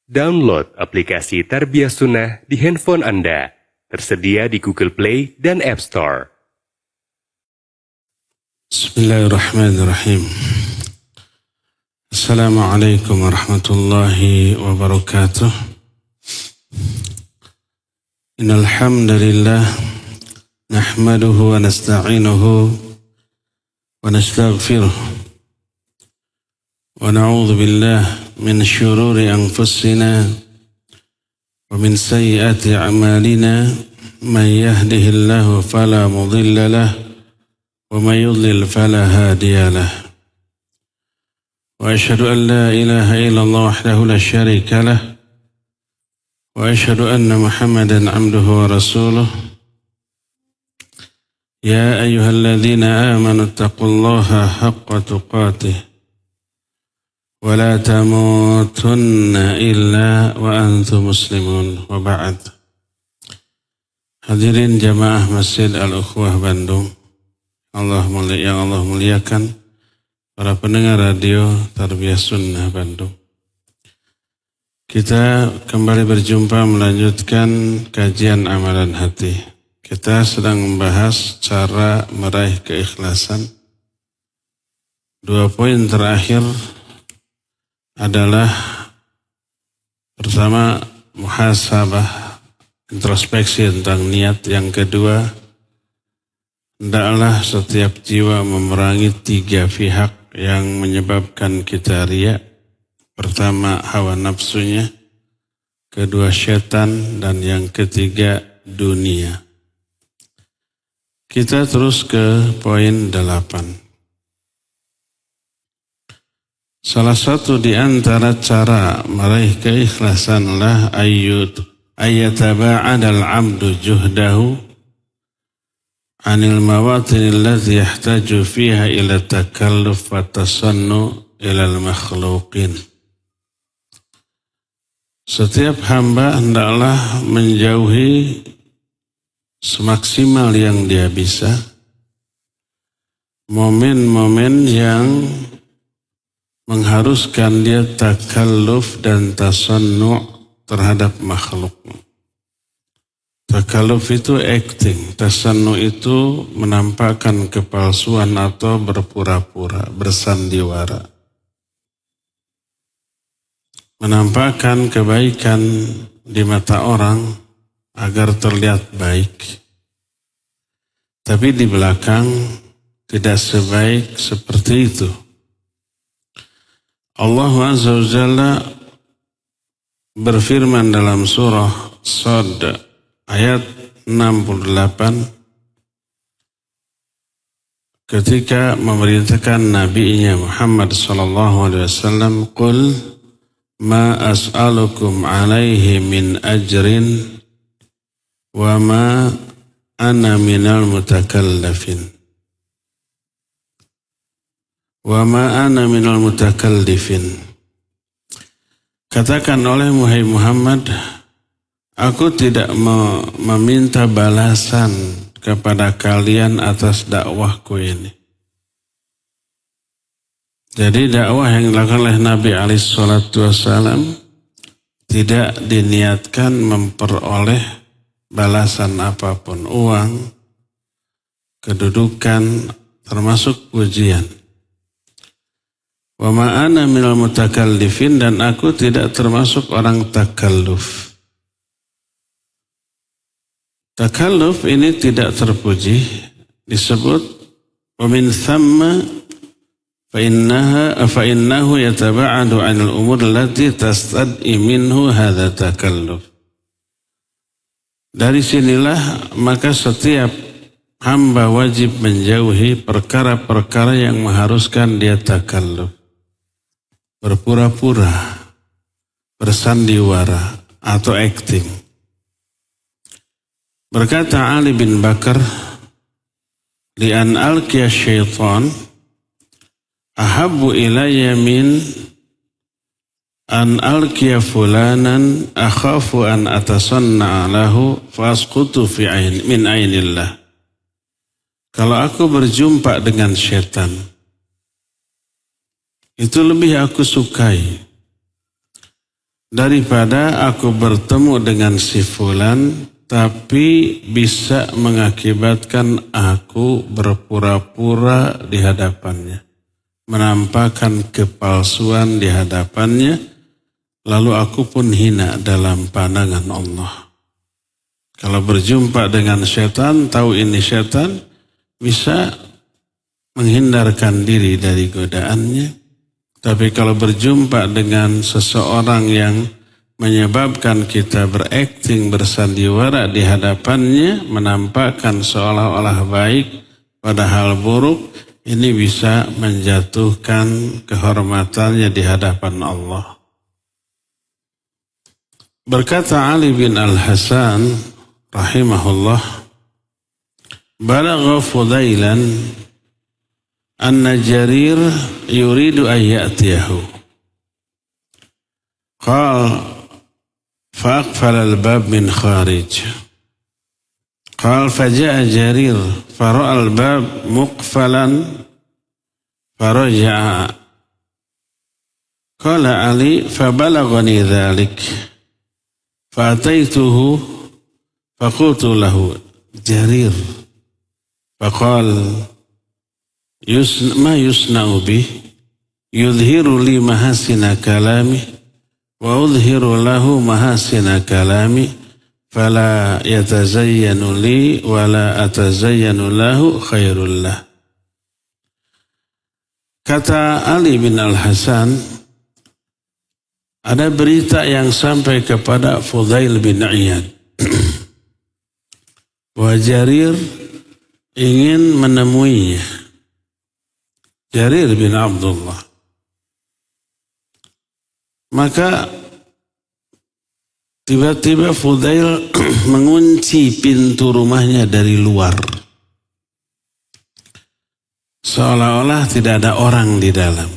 Download aplikasi Tarbiyah Sunnah di handphone Anda. Tersedia di Google Play dan App Store. Bismillahirrahmanirrahim. Assalamualaikum warahmatullahi wabarakatuh. Innal hamdalillah nahmaduhu wa nasta'inuhu wa nastaghfiruh wa na'udzu billahi min syururi anfusina wa min sayyiati a'malina man yahdihillahu fala mudilla lahu wa man yudlil fala hadiya lahu wa asyhadu an la ilaha illallah wahdahu la syarika lahu wa asyhadu anna Muhammadan 'abduhu wa rasuluh. Ya ayyuhalladzina amanu taqullaha haqqa tuqatih wa la tamutunna illa wa antum muslimun wa ba'd. Hadirin jamaah Masjid Al-Ukhwah Bandung yang Allah muliakan, para pendengar radio Tarbiyah Sunnah Bandung. Kita kembali berjumpa melanjutkan kajian amalan hati. Kita sedang membahas cara meraih keikhlasan. 2 poin terakhir adalah pertama muhasabah, introspeksi tentang niat. Yang kedua, hendaklah setiap jiwa memerangi 3 pihak yang menyebabkan kita riya. Pertama hawa nafsunya, kedua syaitan, dan yang ketiga dunia. Kita terus ke poin 8. Salah satu di antara cara meraih keikhlasan adalah ayataba'adal abdu juhdahu anil mawatin allati yahtaju fiha ila takalluf wa tasannu ila al-makhluqin. Setiap hamba hendaklah menjauhi semaksimal yang dia bisa momen-momen yang mengharuskan dia takalluf dan tasannu' terhadap makhluk. Takalluf itu acting, tasannu' itu menampakkan kepalsuan atau berpura-pura, bersandiwara. Menampakkan kebaikan di mata orang agar terlihat baik. Tapi di belakang tidak sebaik seperti itu. Allah Azza wa Jalla berfirman dalam surah Shad ayat 68 ketika memerintahkan nabinya Muhammad sallallahu alaihi wasallam, "Qul ma as'alukum alaihi min ajrin wa ma ana minal mutakallifin." Wa ma ana minal mutakallifin. Katakan oleh Muhammad, aku tidak meminta balasan kepada kalian atas dakwahku ini. Jadi dakwah yang dilakukan oleh Nabi SAW tidak diniatkan memperoleh balasan apapun, uang, kedudukan, termasuk pujian. Wa ma ana minal mutakallifin, dan aku tidak termasuk orang takalluf. Takalluf ini tidak terpuji, disebut wa min thamma fa innahu yataba'adu 'anil umur allati tastad'i minhu hadza takalluf. Dari sinilah maka setiap hamba wajib menjauhi perkara-perkara yang mengharuskan dia takalluf, berpura-pura, bersandiwara, atau acting. Berkata Ali bin Bakar, "Li'an alqiya syaitan ahabbu ilayya min an alqiya fulanan akhafu an atasanna'a lahu fa asqutu min ainillah." Kalau aku berjumpa dengan syaitan, itu lebih aku sukai daripada aku bertemu dengan si fulan tapi bisa mengakibatkan aku berpura-pura di hadapannya, menampakkan kepalsuan di hadapannya, lalu aku pun hina dalam pandangan Allah. Kalau berjumpa dengan setan, tahu ini setan, bisa menghindarkan diri dari godaannya. Tapi kalau berjumpa dengan seseorang yang menyebabkan kita berakting bersandiwara di hadapannya, menampakkan seolah-olah baik padahal buruk, ini bisa menjatuhkan kehormatannya di hadapan Allah. Berkata Ali bin Al-Hasan rahimahullah, balagha Fudailan anna Jarir yuridu an ya'tiyahu. Qala فأقفل الباب من خارج. قال فجاء جرير فرأى الباب مقفلا فرجع. قال علي فبلغني ذلك فأتيته فقلت له جرير. فقال ما يصنع به؟ يظهر لي محاسن كلامه وأظهر له محاسن كلامي فلا يتزين لي ولا أتزين له خير له. Kata Ali bin Al-Hasan, ada berita yang sampai kepada Fudail bin Iyad. Bahwa Jarir ingin menemuinya. Jarir bin Abdullah. Maka tiba-tiba Fudail mengunci pintu rumahnya dari luar. Seolah-olah tidak ada orang di dalam.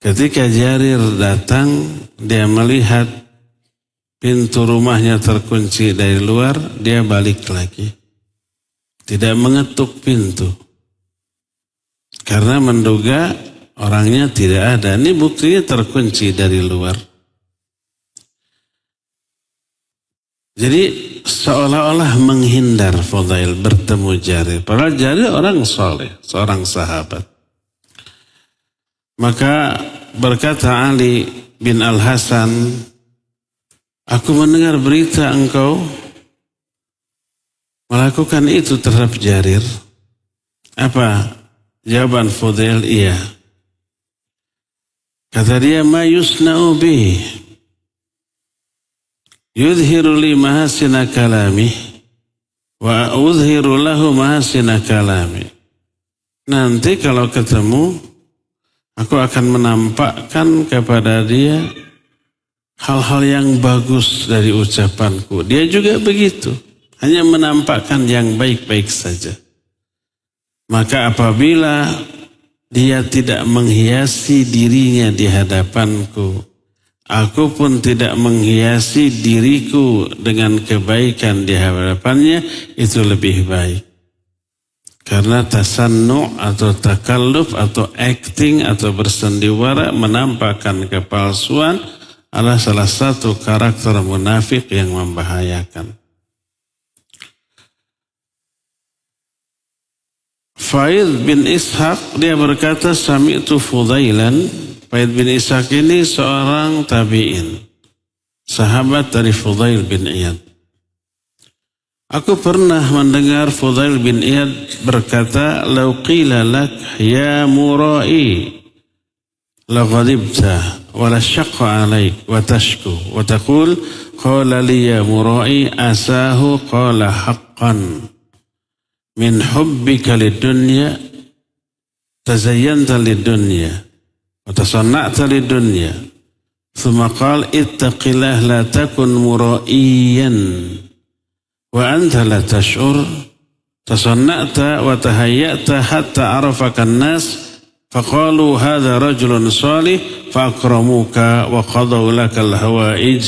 Ketika Jarir datang, dia melihat pintu rumahnya terkunci dari luar, dia balik lagi. Tidak mengetuk pintu. Karena menduga orangnya tidak ada. Ini buktinya terkunci dari luar. Jadi seolah-olah menghindar Fudail bertemu Jarir. Padahal Jarir orang soleh, seorang sahabat. Maka berkata Ali bin Al-Hasan, aku mendengar berita engkau melakukan itu terhadap Jarir. Apa jawaban Fudail? Iya. Kata dia, ma yusna'u bih, yudhiru li mahasina kalami wa udhiru lahu mahasina kalami. Nanti kalau ketemu, aku akan menampakkan kepada dia hal-hal yang bagus dari ucapanku. Dia juga begitu, hanya menampakkan yang baik-baik saja. Maka apabila dia tidak menghiasi dirinya di hadapanku, aku pun tidak menghiasi diriku dengan kebaikan di hadapannya, itu lebih baik. Karena tasannu' atau takalluf atau acting atau bersandiwara menampakkan kepalsuan adalah salah satu karakter munafik yang membahayakan. Faid bin Ishaq dia berkata, sami'tu Fudailan. Faid bin Ishaq ini seorang tabi'in, sahabat dari Fudail bin Iyad. Aku pernah mendengar Fudail bin Iyad berkata, "Lau qila lak ya murai la ghadibta wa la syaqqa alaik wa tashku wa taqul qala li ya murai asahu qala haqqan min hubbika lidunya tazayyanta lidunya wa tasanna'ta lidunya thumma qala ittaqillah la takun muraiyan wa anta la tash'ur tasanna'ta wa tahayya'ta hatta arafaka an-nas faqalu hadha rajulun salih faakramuka wa qadaw laka al-hawaij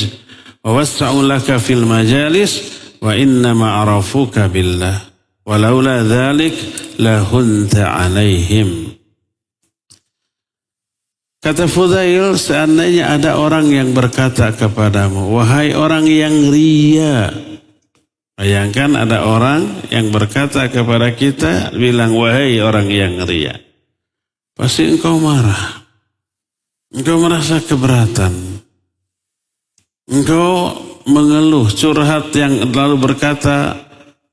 wa wassa'u laka fil majalis wa innama arafuka billah walaula dhalik lahunta alaihim." Kata Fudail, seandainya ada orang yang berkata kepadamu, wahai orang yang ria. Bayangkan ada orang yang berkata kepada kita, bilang wahai orang yang ria. Pasti engkau marah. Engkau merasa keberatan. Engkau mengeluh, curhat yang lalu berkata,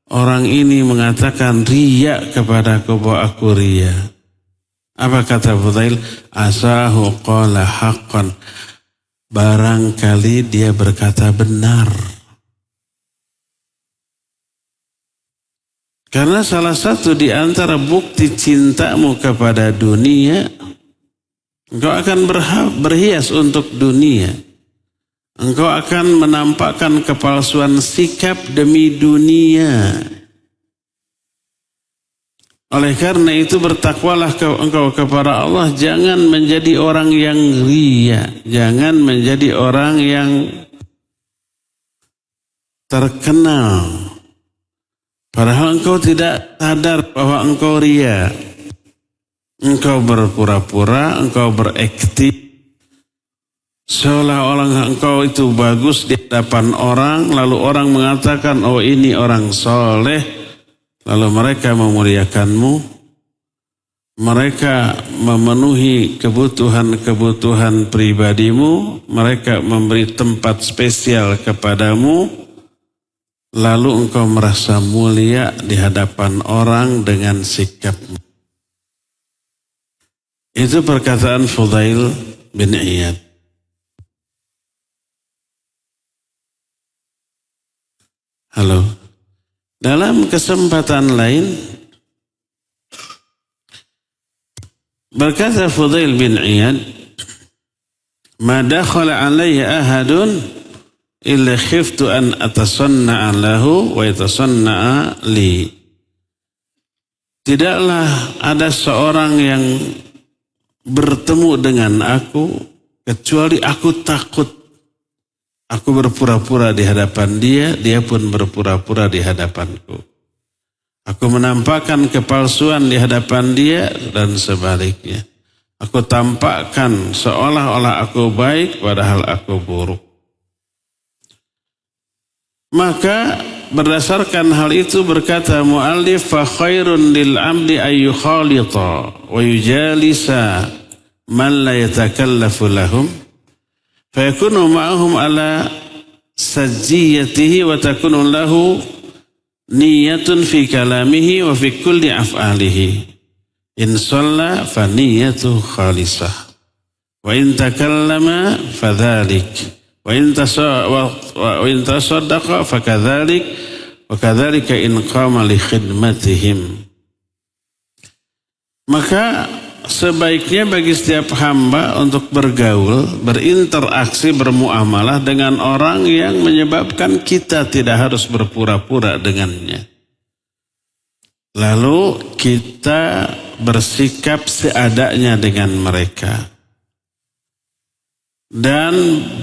orang ini mengatakan ria kepadaku bahwa aku ria. Apa kata Fudail? Asahu qala haqqan. Barangkali dia berkata benar. Karena salah satu di antara bukti cintamu kepada dunia, engkau akan berhias untuk dunia. Engkau akan menampakkan kepalsuan sikap demi dunia. Oleh karena itu bertakwalah engkau kepada Allah. Jangan menjadi orang yang ria. Jangan menjadi orang yang terkenal. Padahal engkau tidak sadar bahwa engkau ria. Engkau berpura-pura, engkau berakting. Seolah-olah engkau itu bagus di hadapan orang. Lalu orang mengatakan, oh ini orang soleh. Lalu mereka memuliakanmu, mereka memenuhi kebutuhan-kebutuhan pribadimu, mereka memberi tempat spesial kepadamu, lalu engkau merasa mulia di hadapan orang dengan sikapmu. Itu perkataan Fudail bin Iyad. Halo. Dalam kesempatan lain, berkata Fudail bin Iyad, ma dakhala alayya ahadun illa khiftu an atasanna'a lahu wa yatasanna'a li. Tidaklah ada seorang yang bertemu dengan aku kecuali aku takut. Aku berpura-pura di hadapan dia, dia pun berpura-pura di hadapanku. Aku menampakkan kepalsuan di hadapan dia dan sebaliknya. Aku tampakkan seolah-olah aku baik padahal aku buruk. Maka berdasarkan hal itu berkata mu'allif, fa khairun lil amdi ayyukhalita wa yujalisa man la yatakallafu lahum. Fayakunu ma'ahum ala sajiyatihi wa takunu lahu niyatun fi kalamihi wa fi kulli af'alihi. In shalla fa niyatu khalisah. Wa in takallama fa dhalik. Wa in tasaddaqa fa kadhalik. Wa kadhalika in qama li khidmatihim. Maka sebaiknya bagi setiap hamba untuk bergaul, berinteraksi, bermuamalah dengan orang yang menyebabkan kita tidak harus berpura-pura dengannya. Lalu kita bersikap seadanya dengan mereka. Dan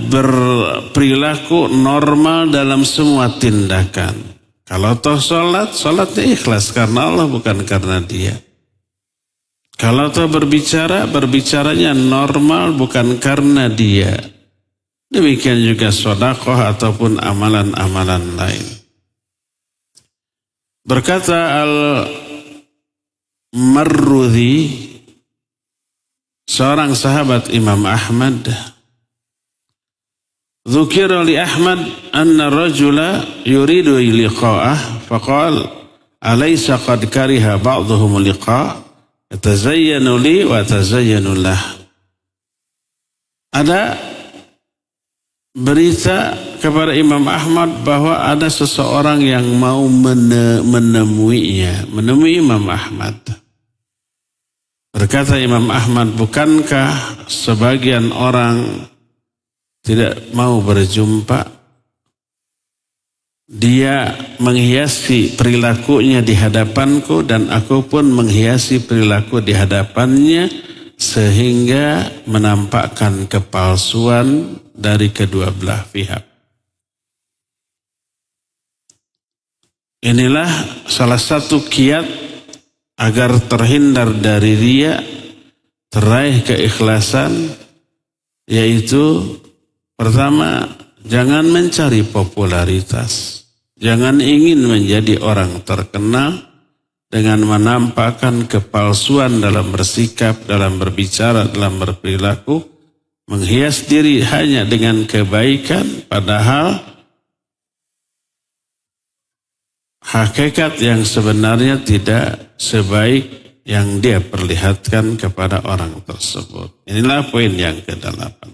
berperilaku normal dalam semua tindakan. Kalau toh sholatnya ikhlas karena Allah bukan karena dia. Kalau toh berbicaranya normal bukan karena dia. Demikian juga sedekah ataupun amalan-amalan lain. Berkata Al-Marrudhi, seorang sahabat Imam Ahmad, dzukira li Ahmad anna rajula yuridu liqa'ah faqala alaysa qad kariha ba'dhuhum liqa'. Tazayyanu li wa tazayyanu lah. Ada berita kepada Imam Ahmad bahwa ada seseorang yang mau menemui Imam Ahmad. Berkata Imam Ahmad, bukankah sebagian orang tidak mau berjumpa? Dia menghiasi perilakunya di hadapanku dan aku pun menghiasi perilaku di hadapannya sehingga menampakkan kepalsuan dari kedua belah pihak. Inilah salah satu kiat agar terhindar dari riya, teraih keikhlasan, Yaitu pertama, jangan mencari popularitas. Jangan ingin menjadi orang terkenal dengan menampakkan kepalsuan dalam bersikap, dalam berbicara, dalam berperilaku, menghias diri hanya dengan kebaikan, padahal hakikat yang sebenarnya tidak sebaik yang dia perlihatkan kepada orang tersebut. Inilah poin yang ke-8.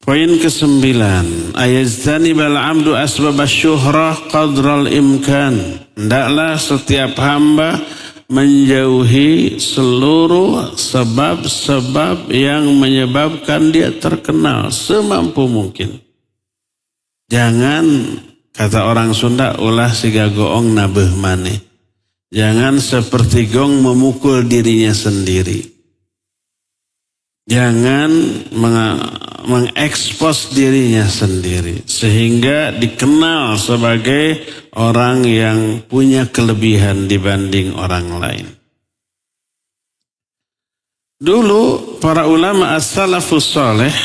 Poin ke-9, ayaztanibal abdu asbab asyuhrah qadral imkan. Hendaklah setiap hamba menjauhi seluruh sebab-sebab yang menyebabkan dia terkenal semampu mungkin. Jangan, kata orang Sunda, ulah siga goong nabeh maneh. Jangan seperti gong memukul dirinya sendiri. Jangan mengekspos dirinya sendiri sehingga dikenal sebagai orang yang punya kelebihan dibanding orang lain. Dulu para ulama as-salafus saleh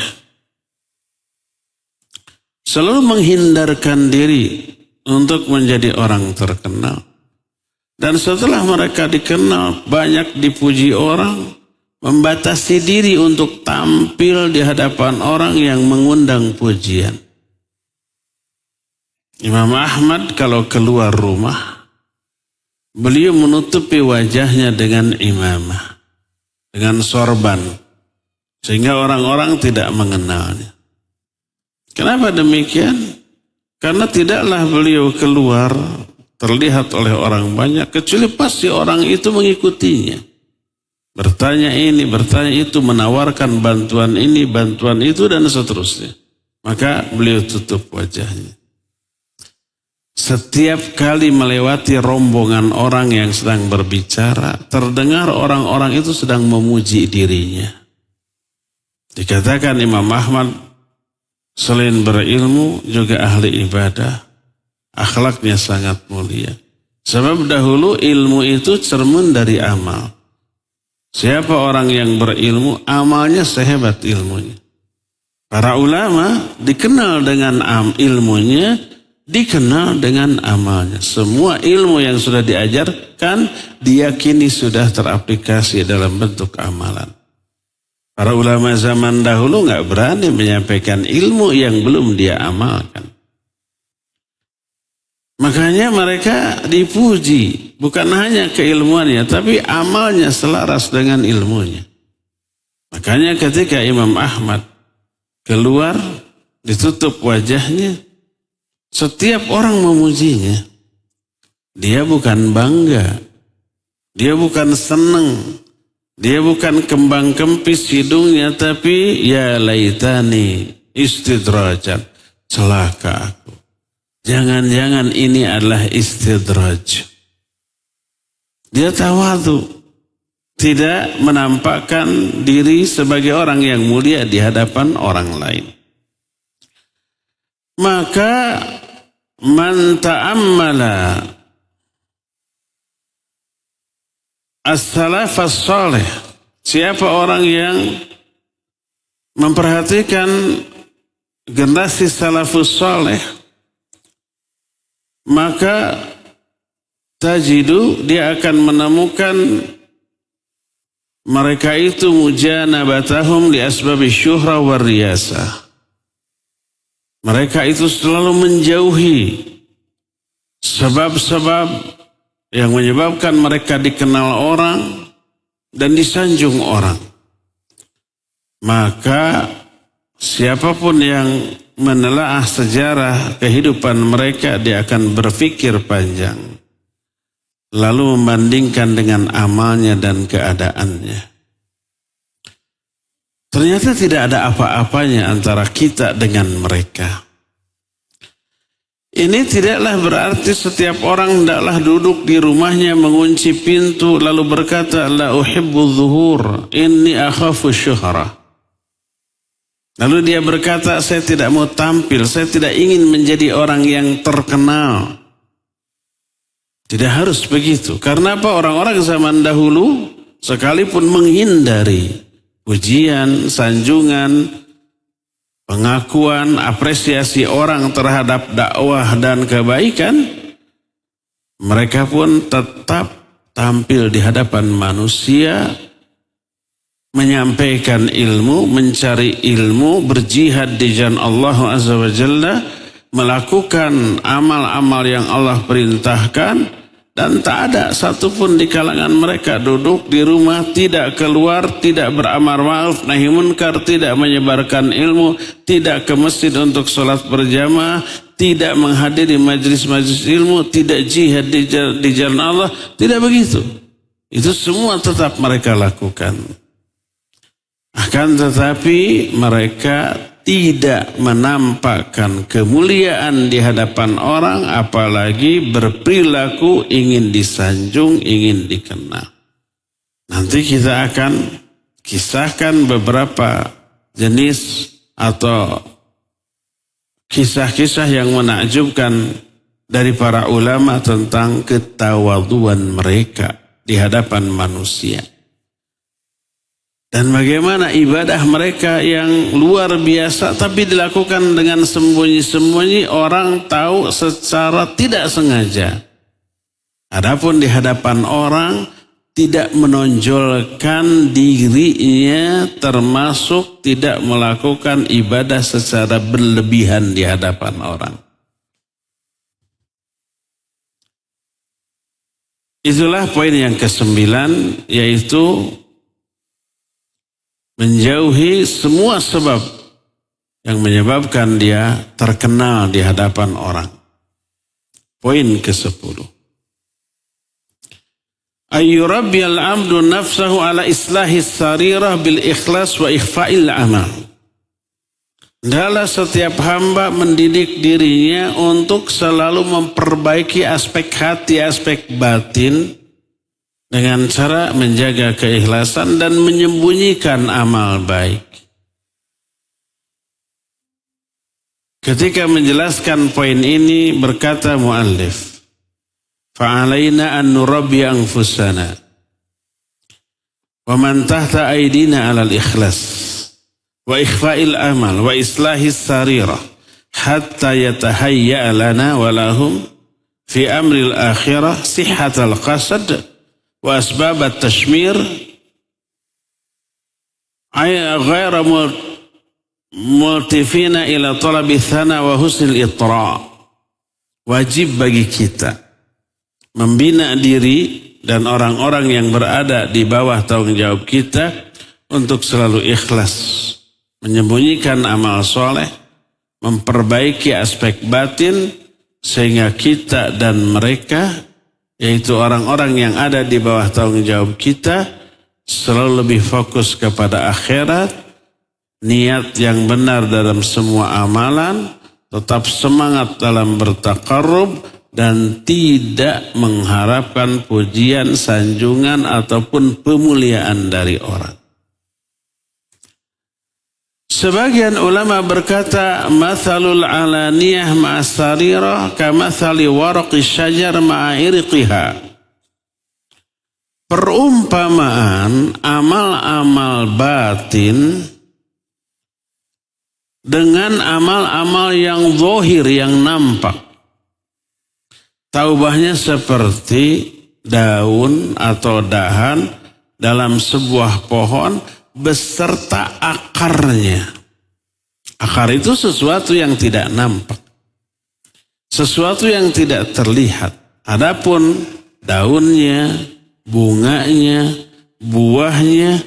selalu menghindarkan diri untuk menjadi orang terkenal. Dan setelah mereka dikenal, banyak dipuji orang, membatasi diri untuk tampil di hadapan orang yang mengundang pujian. Imam Ahmad kalau keluar rumah, beliau menutupi wajahnya dengan imamah, dengan sorban, sehingga orang-orang tidak mengenalnya. Kenapa demikian? Karena tidaklah beliau keluar terlihat oleh orang banyak, kecuali pasti orang itu mengikutinya. Bertanya ini, bertanya itu, menawarkan bantuan ini, bantuan itu, dan seterusnya. Maka beliau tutup wajahnya. Setiap kali melewati rombongan orang yang sedang berbicara, terdengar orang-orang itu sedang memuji dirinya. Dikatakan Imam Ahmad, selain berilmu, juga ahli ibadah. Akhlaknya sangat mulia. Sebab dahulu ilmu itu cermin dari amal. Siapa orang yang berilmu, amalnya sehebat ilmunya. Para ulama dikenal dengan ilmunya, dikenal dengan amalnya. Semua ilmu yang sudah diajarkan, diyakini sudah teraplikasi dalam bentuk amalan. Para ulama zaman dahulu nggak berani menyampaikan ilmu yang belum dia amalkan. Makanya mereka dipuji, bukan hanya keilmuannya, tapi amalnya selaras dengan ilmunya. Makanya ketika Imam Ahmad keluar, ditutup wajahnya, setiap orang memujinya. Dia bukan bangga, dia bukan senang, dia bukan kembang kempis hidungnya, tapi ya laitani istidrajan, celaka aku. Jangan-jangan ini adalah istidraj. Dia tawadhu, tidak menampakkan diri sebagai orang yang mulia di hadapan orang lain. Maka man ta'ammala as-salafas salih, siapa orang yang memperhatikan generasi salafus salih, maka tajidu, dia akan menemukan mereka itu mujanabatahum li asbabi syuhra war riyasah. Mereka itu selalu menjauhi sebab-sebab yang menyebabkan mereka dikenal orang dan disanjung orang. Maka siapapun yang menelaah sejarah kehidupan mereka, dia akan berpikir panjang, lalu membandingkan dengan amalnya dan keadaannya. Ternyata tidak ada apa-apanya antara kita dengan mereka. Ini tidaklah berarti setiap orang hendaklah duduk di rumahnya mengunci pintu lalu berkata, la uhibbu zuhur, inni akhafu syuhra. Lalu dia berkata, saya tidak mau tampil, saya tidak ingin menjadi orang yang terkenal. Tidak harus begitu. Karena apa? Orang-orang zaman dahulu sekalipun menghindari pujian, sanjungan, pengakuan, apresiasi orang terhadap dakwah dan kebaikan, mereka pun tetap tampil di hadapan manusia, menyampaikan ilmu, mencari ilmu, berjihad di jalan Allah Azza wa Jalla, melakukan amal-amal yang Allah perintahkan, dan tak ada satupun di kalangan mereka duduk di rumah, tidak keluar, tidak beramar ma'ruf nahi munkar, tidak menyebarkan ilmu, tidak ke masjid untuk sholat berjamaah, tidak menghadiri majlis-majlis ilmu, tidak jihad di jalan Allah, tidak begitu. Itu semua tetap mereka lakukan. Akan tetapi mereka tidak menampakkan kemuliaan di hadapan orang, apalagi berperilaku ingin disanjung, ingin dikenal. Nanti kita akan kisahkan beberapa jenis atau kisah-kisah yang menakjubkan dari para ulama tentang ketawaduan mereka di hadapan manusia. Dan bagaimana ibadah mereka yang luar biasa tapi dilakukan dengan sembunyi-sembunyi, orang tahu secara tidak sengaja. Adapun di hadapan orang tidak menonjolkan dirinya, termasuk tidak melakukan ibadah secara berlebihan di hadapan orang. Itulah poin yang ke-9, yaitu menjauhi semua sebab yang menyebabkan dia terkenal di hadapan orang. Poin ke-10. Ayyurabbiyal abdu nafsahu ala islahis sarirah bil ikhlas wa ikhfa'il amal. Adalah setiap hamba mendidik dirinya untuk selalu memperbaiki aspek hati, aspek batin, dengan cara menjaga keikhlasan dan menyembunyikan amal baik. Ketika menjelaskan poin ini berkata muallif, fa'alaina an nurabbi anfusana wa man tahta aidina 'alal ikhlas wa ikhfa'il amal wa islahis sarirah hatta yatahayya lana wa lahum fi amril akhirah sihhatal qasad wa asbab at-tashmir ghayra multifina ila talabi thana wa husnil itra. Wajib bagi kita membina diri dan orang-orang yang berada di bawah tanggung jawab kita untuk selalu ikhlas, menyembunyikan amal soleh, memperbaiki aspek batin, sehingga kita dan mereka, yaitu orang-orang yang ada di bawah tanggung jawab kita, selalu lebih fokus kepada akhirat, niat yang benar dalam semua amalan, tetap semangat dalam bertaqarrub, dan tidak mengharapkan pujian, sanjungan, ataupun pemuliaan dari orang. Sebagian ulama berkata, mathalul alaniyah ma'asarirah kamathali waraqi syajar ma'airiqiha. Perumpamaan amal-amal batin dengan amal-amal yang zahir, yang nampak. Taubahnya seperti daun atau dahan dalam sebuah pohon beserta akarnya. Akar itu sesuatu yang tidak nampak, sesuatu yang tidak terlihat. Adapun daunnya, bunganya, buahnya,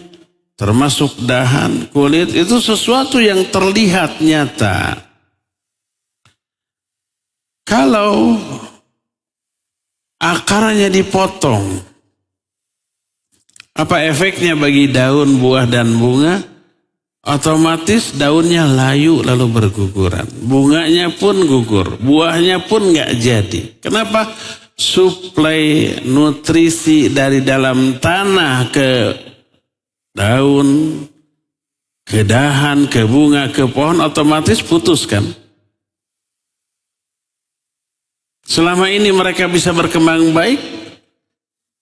termasuk dahan, kulit, itu sesuatu yang terlihat nyata. Kalau akarnya dipotong, apa efeknya bagi daun, buah, dan bunga? Otomatis daunnya layu lalu berguguran. Bunganya pun gugur, buahnya pun nggak jadi. Kenapa? Suplai nutrisi dari dalam tanah ke daun, ke dahan, ke bunga, ke pohon otomatis putus kan? Selama ini mereka bisa berkembang baik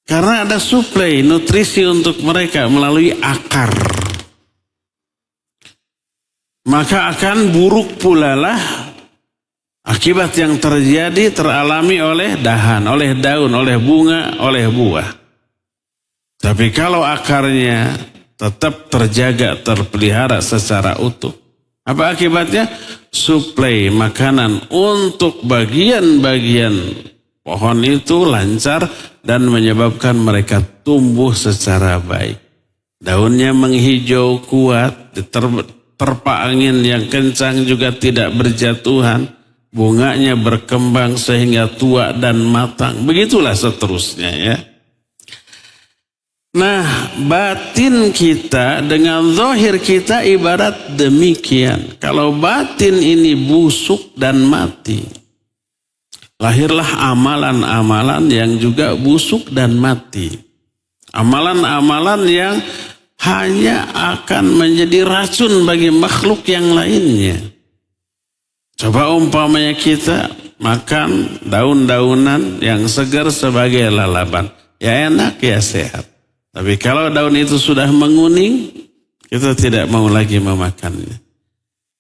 karena ada suplai nutrisi untuk mereka melalui akar. maka akan buruk pula lah akibat yang terjadi teralami oleh dahan, oleh daun, oleh bunga, oleh buah. Tapi kalau akarnya tetap terjaga, terpelihara secara utuh, apa akibatnya? Suplai makanan untuk bagian-bagian pohon itu lancar dan menyebabkan mereka tumbuh secara baik. Daunnya menghijau kuat, terpa angin yang kencang juga tidak berjatuhan. Bunganya berkembang sehingga tua dan matang. Begitulah seterusnya ya. Nah, batin kita dengan zahir kita ibarat demikian. Kalau batin ini busuk dan mati, lahirlah amalan-amalan yang juga busuk dan mati. Amalan-amalan yang hanya akan menjadi racun bagi makhluk yang lainnya. Coba umpamanya kita makan daun-daunan yang segar sebagai lalapan. Ya enak, ya sehat. Tapi kalau daun itu sudah menguning, kita tidak mau lagi memakannya.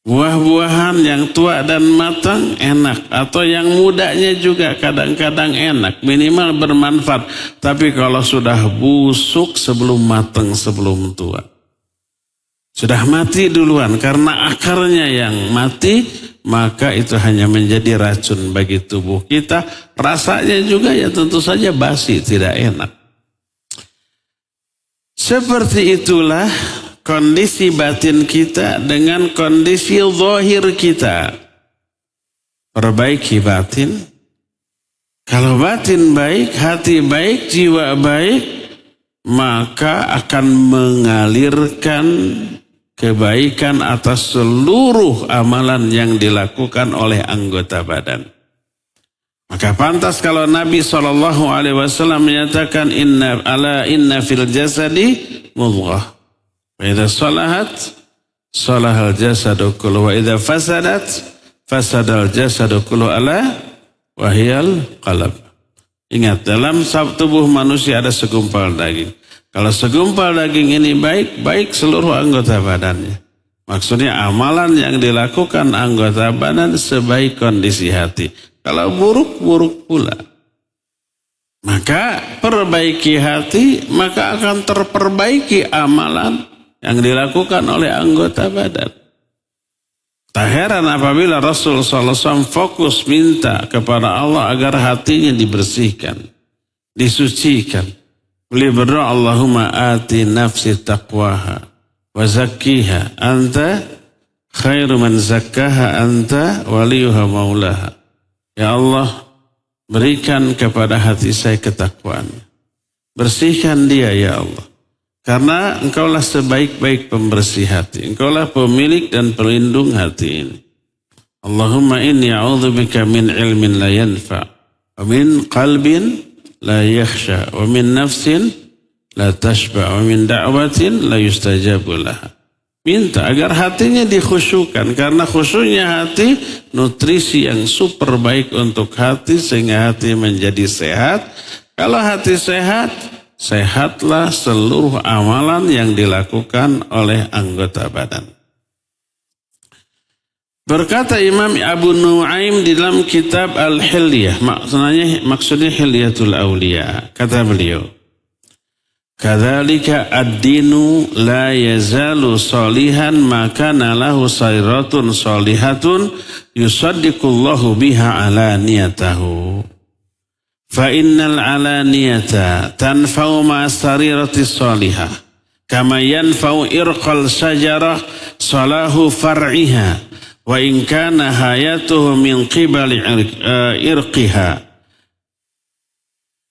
Buah-buahan yang tua dan matang enak, atau yang mudanya juga kadang-kadang enak, minimal bermanfaat. Tapi kalau sudah busuk sebelum matang, sebelum tua, sudah mati duluan karena akarnya yang mati, maka itu hanya menjadi racun bagi tubuh kita. Rasanya juga ya tentu saja basi, tidak enak. Seperti itulah kondisi batin kita dengan kondisi zahir kita. Perbaiki batin. Kalau batin baik, hati baik, jiwa baik, maka akan mengalirkan kebaikan atas seluruh amalan yang dilakukan oleh anggota badan. Maka pantas kalau Nabi SAW menyatakan inna fil jasadi mudghah. Wa idza salahat salahal jasadu kullu wa idza fasadat fasadal jasadu kullu ala wahyal qalb. Ingat, dalam tubuh manusia ada segumpal daging. Kalau segumpal daging ini baik, baik seluruh anggota badannya. Maksudnya amalan yang dilakukan anggota badan sebaik kondisi hati. Kalau buruk, buruk pula. Maka perbaiki hati, maka akan terperbaiki amalan yang dilakukan oleh anggota badan. Tak heran apabila Rasulullah SAW fokus minta kepada Allah agar hatinya dibersihkan, disucikan. Beliau berdoa, Allahumma ati nafsi taqwaha wa zakkiha anta khairu man zakkaha anta waliyuha maulaha. Ya Allah, berikan kepada hati saya ketakwaan. Bersihkan dia ya Allah. Karena engkaulah sebaik-baik pembersih hati. Engkaulah pemilik dan pelindung hati ini. Allahumma inni a'udzubika min ilmin la yanfa. Wa min qalbin la yakhsha. Wa min nafsin la tashba. Wa min da'watin la yustajabu laha. Minta agar hatinya dikhusyukan. Karena khusyuknya hati nutrisi yang super baik untuk hati sehingga hati menjadi sehat. Kalau hati sehat, sehatlah seluruh amalan yang dilakukan oleh anggota badan. Berkata Imam Abu Nu'aim di dalam kitab Al-Hilyah, maksudnya Hilyatul Awliya, kata beliau, kadzalika ad-dinu la yazalu salihan maka nalahu sayratun salihatun yusaddiqullahu biha alaniyatahu. Fa innal alaniyata tanfa'u ma sarirati salihah kama yanfa'u irqal syajarah salahu far'iha wa in kana hayatuhu min qibali irqiha.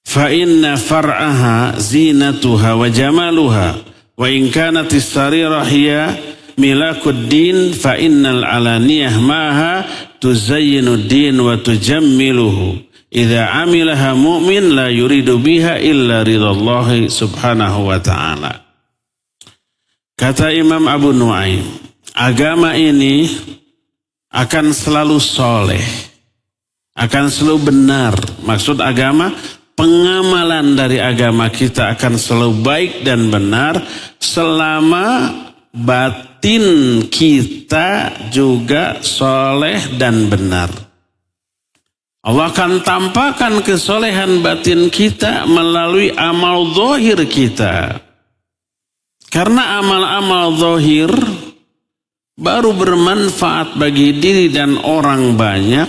Fa inna far'aha zinatuha wa jamaluha wa in kanat as-sarirah hiya milakud din fa innal alaniyah maha tuzayyinu din wa tujammiluhu idza amilaha mu'min la yuridu biha illa ridallahi subhanahu wa ta'ala. Kata Imam Abu Nu'aim, agama ini akan selalu soleh, akan selalu benar. Maksud agama, pengamalan dari agama kita akan selalu baik dan benar selama batin kita juga soleh dan benar. Allah akan tampakkan kesolehan batin kita melalui amal zahir kita. Karena amal-amal zahir baru bermanfaat bagi diri dan orang banyak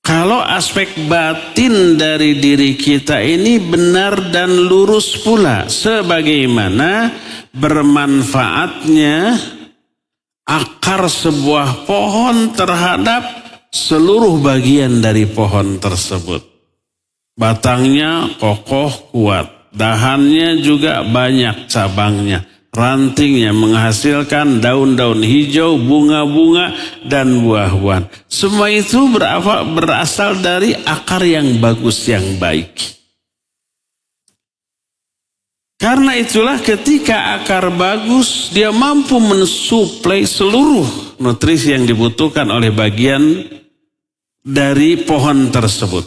kalau aspek batin dari diri kita ini benar dan lurus pula. Sebagaimana bermanfaatnya akar sebuah pohon terhadap seluruh bagian dari pohon tersebut. Batangnya kokoh kuat, dahannya juga banyak cabangnya, rantingnya menghasilkan daun-daun hijau, bunga-bunga, dan buah-buahan. Semua itu berasal dari akar yang bagus, yang baik. Karena itulah ketika akar bagus, dia mampu mensuplai seluruh nutrisi yang dibutuhkan oleh bagian dari pohon tersebut.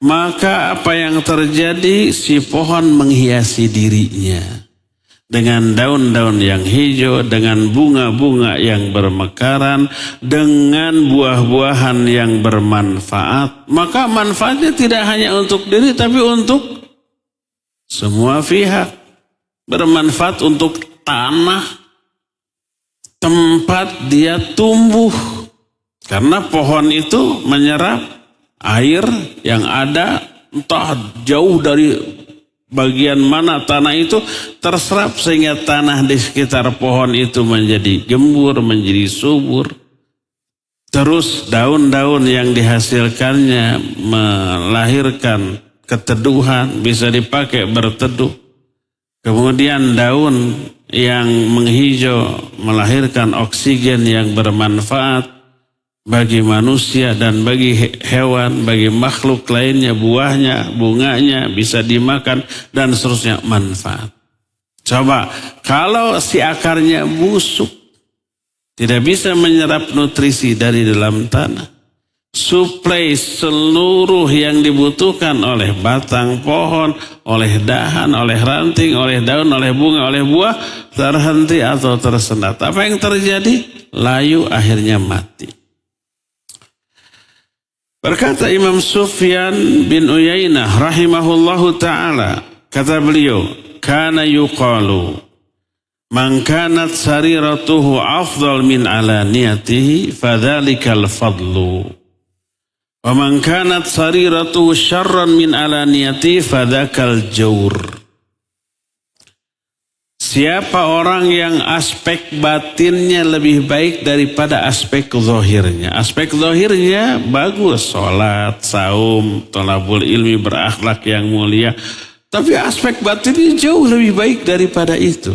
Maka apa yang terjadi? Si pohon menghiasi dirinya dengan daun-daun yang hijau, dengan bunga-bunga yang bermekaran, dengan buah-buahan yang bermanfaat. Maka manfaatnya tidak hanya untuk diri, tapi untuk semua pihak. Bermanfaat untuk tanah, tempat dia tumbuh. Karena pohon itu menyerap air yang ada, entah jauh dari bagian mana tanah itu terserap, sehingga tanah di sekitar pohon itu menjadi gembur, menjadi subur. Terus daun-daun yang dihasilkannya melahirkan keteduhan, bisa dipakai berteduh. Kemudian daun yang menghijau melahirkan oksigen yang bermanfaat bagi manusia dan bagi hewan, bagi makhluk lainnya, buahnya, bunganya bisa dimakan dan seterusnya, manfaat. Coba kalau si akarnya busuk, tidak bisa menyerap nutrisi dari dalam tanah, suplai seluruh yang dibutuhkan oleh batang pohon, oleh dahan, oleh ranting, oleh daun, oleh bunga, oleh buah, terhenti atau tersendat. Apa yang terjadi? Layu, akhirnya mati. Berkata Imam Sufyan bin Uyainah rahimahullahu ta'ala, kata beliau, kana yuqalu man kanat sariratuhu afdal min alaniyatihi fadhalikal fadlu wa man kanat sariratuhu syarran min alaniyatihi fadhakal jawr. Siapa orang yang aspek batinnya lebih baik daripada aspek zahirnya. Aspek zahirnya bagus, sholat, saum, thalabul ilmi, berakhlak yang mulia. Tapi aspek batinnya jauh lebih baik daripada itu.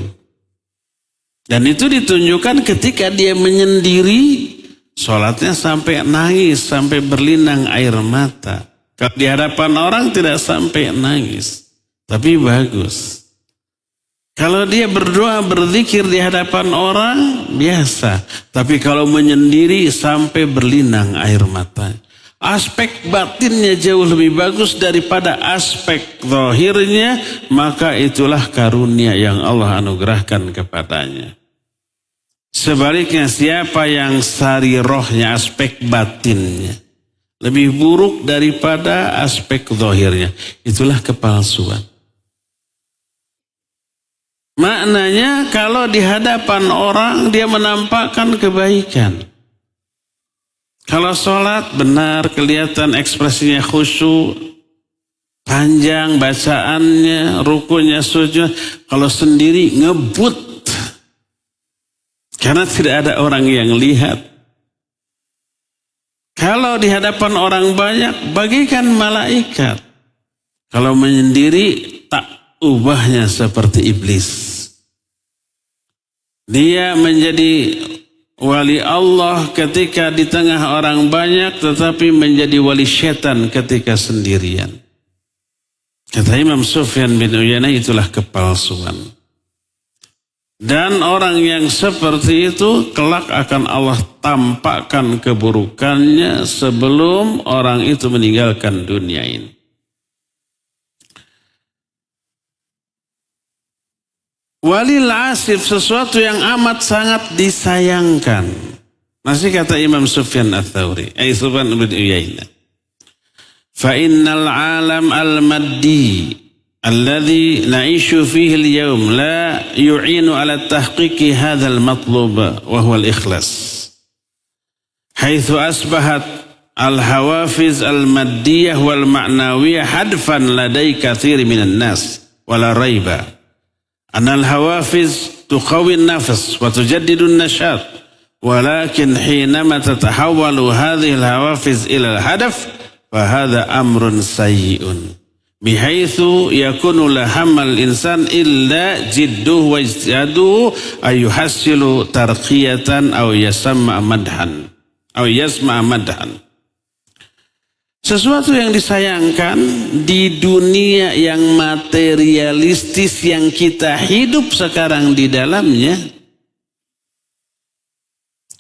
Dan itu ditunjukkan ketika dia menyendiri, sholatnya sampai nangis, sampai berlinang air mata. Kalau di hadapan orang tidak sampai nangis, tapi bagus. Kalau dia berdoa, berzikir di hadapan orang, biasa. Tapi kalau menyendiri sampai berlinang air mata. Aspek batinnya jauh lebih bagus daripada aspek zahirnya, maka itulah karunia yang Allah anugerahkan kepadanya. Sebaliknya siapa yang sarirohnya, aspek batinnya lebih buruk daripada aspek zahirnya, itulah kepalsuan. Maknanya kalau di hadapan orang dia menampakkan kebaikan. Kalau sholat benar, kelihatan ekspresinya khusyuk, panjang bacaannya, rukunya, sujud. Kalau sendiri ngebut, karena tidak ada orang yang lihat. Kalau di hadapan orang banyak, bagaikan malaikat. Kalau menyendiri, tak ubahnya seperti iblis. Dia menjadi wali Allah ketika di tengah orang banyak, tetapi menjadi wali syaitan ketika sendirian. Kata Imam Sufyan bin Uyainah, itulah kepalsuan. Dan orang yang seperti itu kelak akan Allah tampakkan keburukannya sebelum orang itu meninggalkan dunia ini. Walil asif, sesuatu yang amat sangat disayangkan. Masih kata Imam Sufyan Ats-Tsauri, Sufyan bin Uyainah. Fa innal alam al-maddi alladhi na'ishu fihi al-yawm la yu'inu ala tahqiqi hadzal matlub wa huwa al-ikhlas. Haitsu asbahat al-hawafiz al-maddiyah wal ma'nawiyah hadfan ladai katsir minan nas wala raiba. Anal hawafiz tuqawi an-nafs wa tujaddidu an-nashat, walakin hinama tatahawwalu hadhihi al-hawafiz ila al-hadaf fa hadha amrun sayyi'un bihaitsu yakunu la hamal insan illa jidduhu wa ijtihaduhu ay yuhassilu tarqiyatan aw yasma madhan aw yasma madhan. Sesuatu yang disayangkan di dunia yang materialistis yang kita hidup sekarang di dalamnya,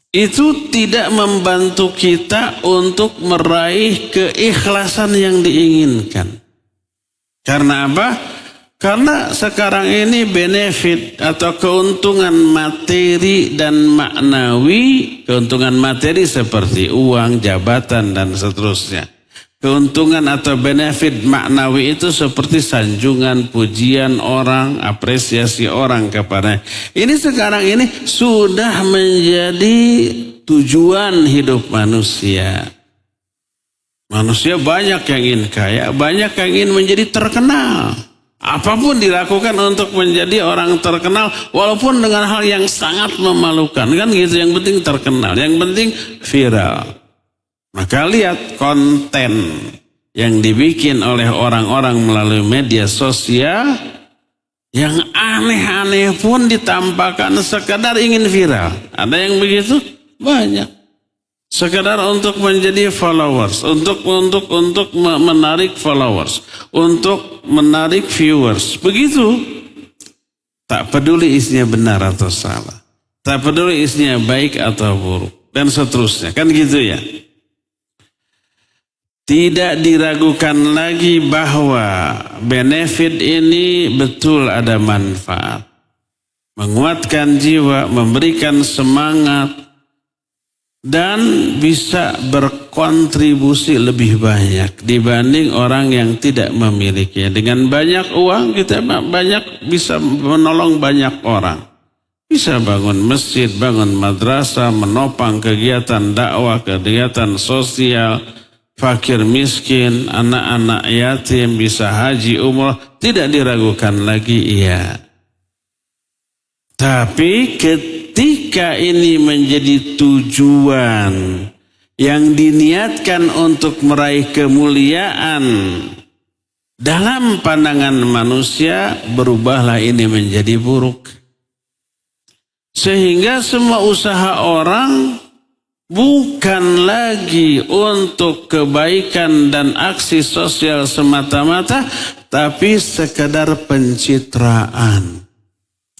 itu tidak membantu kita untuk meraih keikhlasan yang diinginkan. Karena apa? Karena sekarang ini benefit atau keuntungan materi dan maknawi, keuntungan materi seperti uang, jabatan, dan seterusnya. Keuntungan atau benefit maknawi itu seperti sanjungan, pujian orang, apresiasi orang kepada. Ini sekarang ini sudah menjadi tujuan hidup manusia. Manusia banyak yang ingin kaya, banyak yang ingin menjadi terkenal. Apapun dilakukan untuk menjadi orang terkenal, walaupun dengan hal yang sangat memalukan. Kan gitu, yang penting terkenal, yang penting viral. Maka lihat konten yang dibikin oleh orang-orang melalui media sosial, yang aneh-aneh pun ditampakkan sekadar ingin viral. Ada yang begitu? Banyak. Sekadar untuk menjadi followers, untuk menarik followers, untuk menarik viewers. Begitu. Tak peduli isinya benar atau salah. Tak peduli isinya baik atau buruk. Dan seterusnya. Kan gitu ya. Tidak diragukan lagi bahwa benefit ini betul ada manfaat. Menguatkan jiwa, memberikan semangat, dan bisa berkontribusi lebih banyak dibanding orang yang tidak memilikinya. Dengan banyak uang kita banyak bisa menolong banyak orang. Bisa bangun masjid, bangun madrasah, menopang kegiatan dakwah, kegiatan sosial, fakir miskin, anak-anak yatim, bisa haji, umrah, tidak diragukan lagi iya. Tapi ketika ini menjadi tujuan yang diniatkan untuk meraih kemuliaan dalam pandangan manusia, berubahlah ini menjadi buruk. Sehingga semua usaha orang bukan lagi untuk kebaikan dan aksi sosial semata-mata, tapi sekadar pencitraan.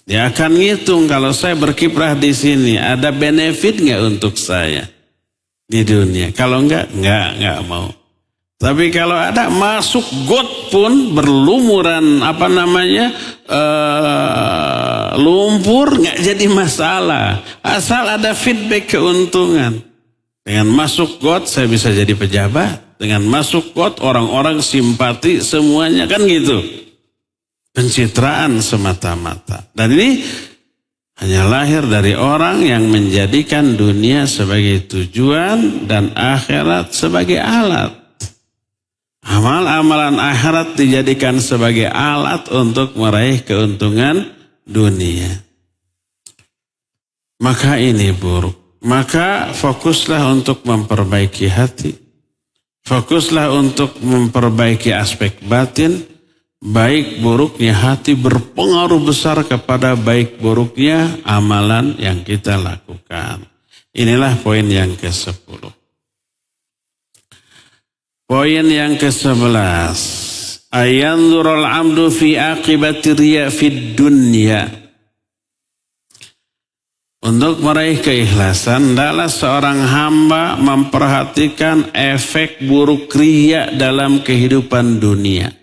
Dia akan ngitung, kalau saya berkiprah di sini, ada benefit nggak untuk saya di dunia? Kalau nggak mau. Tapi kalau ada, masuk got pun berlumuran lumpur, nggak jadi masalah. Asal ada feedback keuntungan. Dengan masuk got saya bisa jadi pejabat. Dengan masuk got orang-orang simpati semuanya, kan gitu. Pencitraan semata-mata. Dan ini hanya lahir dari orang yang menjadikan dunia sebagai tujuan dan akhirat sebagai alat. Amal-amalan akhirat dijadikan sebagai alat untuk meraih keuntungan dunia. Maka ini buruk. Maka fokuslah untuk memperbaiki hati. Fokuslah untuk memperbaiki aspek batin. Baik buruknya hati berpengaruh besar kepada baik buruknya amalan yang kita lakukan. Inilah poin yang ke-10. Poin yang ke-11. Ayanzurul amdu fi aqibati riya fid dunya. Untuk meraih keikhlasan, hendaklah seorang hamba memperhatikan efek buruk riya dalam kehidupan dunia.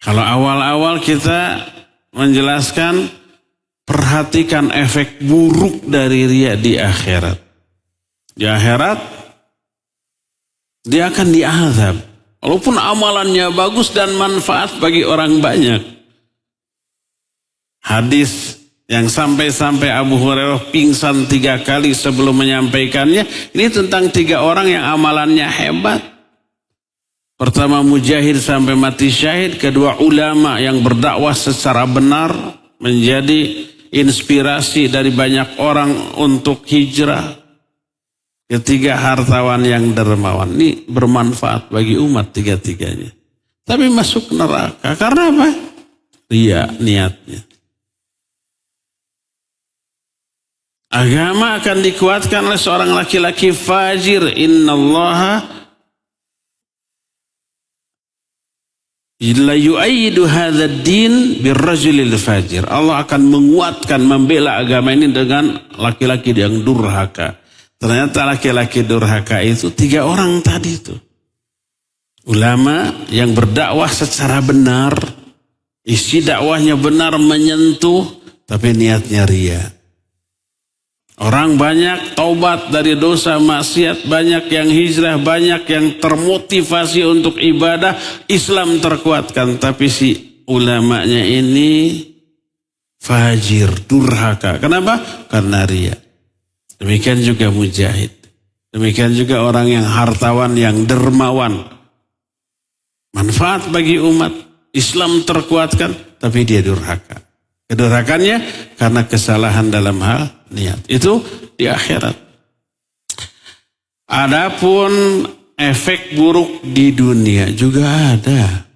Kalau awal-awal kita menjelaskan perhatikan efek buruk dari riya di akhirat. Di akhirat dia akan diazab. Walaupun amalannya bagus dan manfaat bagi orang banyak. Hadis yang sampai-sampai Abu Hurairah pingsan 3 kali sebelum menyampaikannya. Ini tentang 3 orang yang amalannya hebat. Pertama mujahid sampai mati syahid. Kedua ulama yang berdakwah secara benar. Menjadi inspirasi dari banyak orang untuk hijrah. Ketiga hartawan yang dermawan. Ini bermanfaat bagi umat 3-tiganya. Tapi masuk neraka. Karena apa? Riya niatnya. Agama akan dikuatkan oleh seorang laki-laki fajir. Innallaha la yu'ayyidu hadzal din birrajulil fajir. Allah akan menguatkan, membela agama ini dengan laki-laki yang durhaka. Ternyata laki-laki durhaka itu 3 orang tadi itu. Ulama yang berdakwah secara benar, isi dakwahnya benar menyentuh, tapi niatnya riya. Orang banyak taubat dari dosa maksiat, banyak yang hijrah, banyak yang termotivasi untuk ibadah, Islam terkuatkan. Tapi si ulamanya ini fajir, durhaka. Kenapa? Karena riya. Demikian juga mujahid. Demikian juga orang yang hartawan, yang dermawan. Manfaat bagi umat. Islam terkuatkan, tapi dia durhaka. Kedurhakannya karena kesalahan dalam hal niat. Itu di akhirat. Adapun efek buruk di dunia juga ada.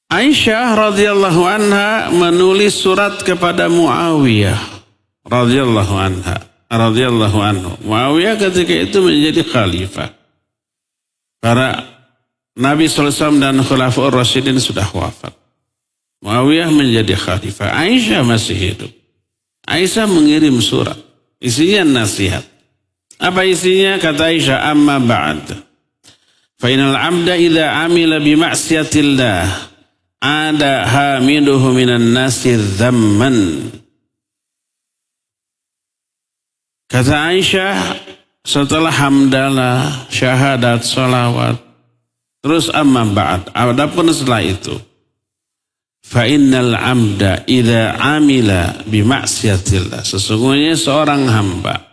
Aisyah radhiyallahu anha menulis surat kepada Muawiyah radhiyallahu anhu. Muawiyah ketika itu menjadi khalifah. Para Nabi SAW dan Khulafaur Rasyidin sudah wafat. Muawiyah menjadi khalifah. Aisyah masih hidup. Aisyah mengirim surat. Isinya nasihat. Apa isinya? Kata Aisyah, amma ba'd. Fa inal 'abda idza 'amila bi ma'siyatillah ada hamiduhu minan nasi dhamman. Kata Aisyah, setelah hamdalah, syahadat, salawat, terus amma ba'd, adapun setelah itu, fa innal 'abda idza 'amila bi ma'siyatillah, sesungguhnya seorang hamba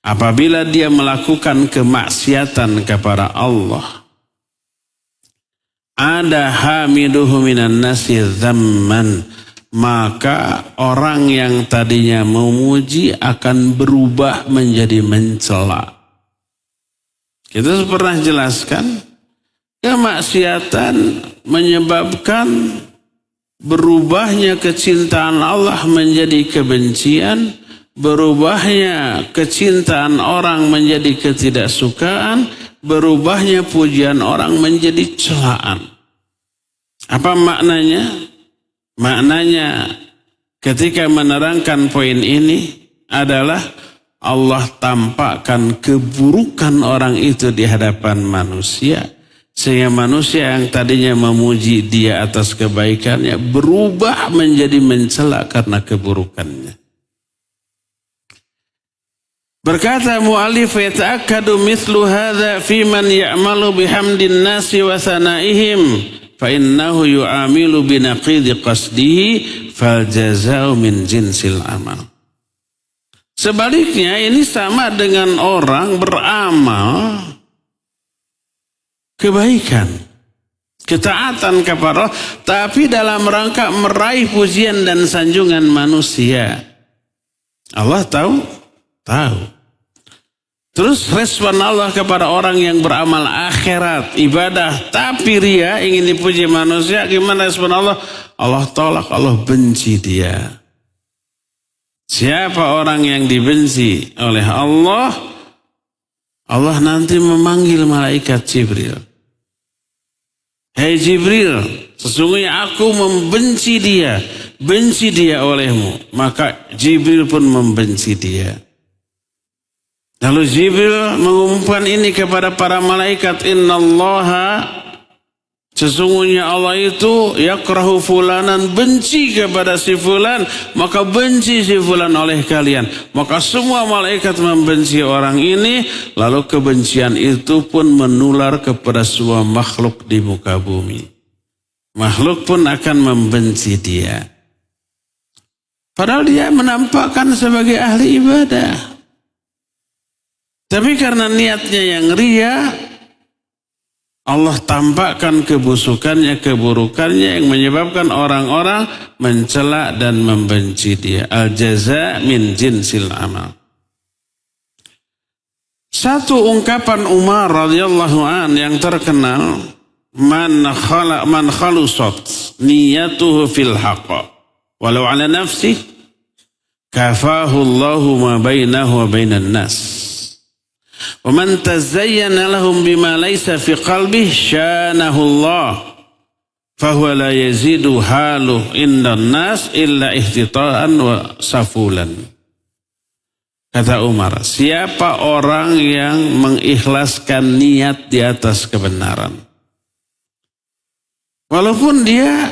apabila dia melakukan kemaksiatan kepada Allah, ada hamiduhu minan nasi dhamman, maka orang yang tadinya memuji akan berubah menjadi mencela. Kita pernah jelaskan, kemaksiatan menyebabkan berubahnya kecintaan Allah menjadi kebencian, berubahnya kecintaan orang menjadi ketidaksukaan, berubahnya pujian orang menjadi celaan. Apa maknanya? Maknanya ketika menerangkan poin ini adalah Allah tampakkan keburukan orang itu di hadapan manusia. Sehingga manusia yang tadinya memuji dia atas kebaikannya berubah menjadi mencela karena keburukannya. Berkata mu'allif, yata'akkadu mithlu hadha fi man ya'malu bihamdin nasi wa sanaihim. Fa'innahu yu'amilu binaqidi qasdihi fal jazau min jinsil amal. Sebaliknya ini sama dengan orang beramal kebaikan, ketaatan kepada Allah, tapi dalam rangka meraih pujian dan sanjungan manusia. Allah tahu? Tahu. Terus respon Allah kepada orang yang beramal akhirat, ibadah, tapi ria, ingin dipuji manusia, gimana respon Allah? Allah tolak, Allah benci dia. Siapa orang yang dibenci oleh Allah? Allah nanti memanggil malaikat Jibril. Hei Jibril, sesungguhnya aku membenci dia, benci dia olehmu. Maka Jibril pun membenci dia. Lalu Jibril mengumumkan ini kepada para malaikat, innallaha, Sesungguhnya Allah itu yakrahu fulanan, benci kepada si fulan, maka benci si fulan oleh kalian. Maka semua malaikat membenci orang ini, lalu kebencian itu pun menular kepada semua makhluk di muka bumi. Makhluk pun akan membenci dia. Padahal dia menampakkan sebagai ahli ibadah. Tapi karena niatnya yang ria, Allah tampakkan kebusukannya, keburukannya yang menyebabkan orang-orang mencela dan membenci dia. Al-jaza min jinsil amal. Satu ungkapan Umar radhiyallahu an yang terkenal, man khalusat niyatuhu fil haqq walau ala nafsi kafahu Allahu ma bainahu wa bainan nas. Wa man tazayyana lahum bima laysa fi qalbihi syanahu Allah fahuwa la yazidu haluh indan nas illa ihtita'an wa safulan. Kata Umar, siapa orang yang mengikhlaskan niat di atas kebenaran, walaupun dia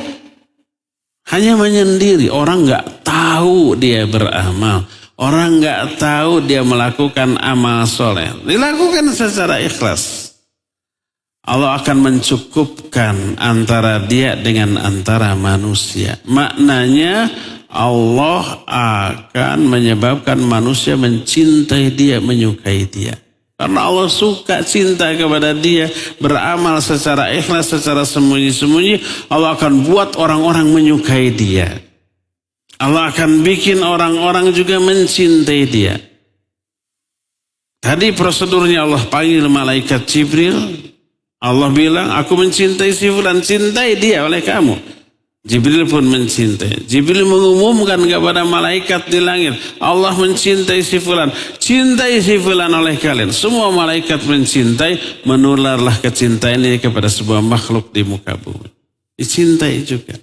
hanya menyendiri, orang nggak tahu dia beramal, orang nggak tahu dia melakukan amal soleh, dilakukan secara ikhlas, Allah akan mencukupkan antara dia dengan antara manusia. Maknanya Allah akan menyebabkan manusia mencintai dia, menyukai dia. Karena Allah suka, cinta kepada dia, beramal secara ikhlas, secara sembunyi-sembunyi, Allah akan buat orang-orang menyukai dia. Allah akan bikin orang-orang juga mencintai dia. Tadi prosedurnya Allah panggil malaikat Jibril. Allah bilang, aku mencintai si fulan, cintai dia oleh kamu. Jibril pun mencintai. Jibril mengumumkan kepada malaikat di langit, Allah mencintai si fulan, cintai si fulan oleh kalian. Semua malaikat mencintai, menularlah kecintaan ini kepada sebuah makhluk di muka bumi. Dicintai juga.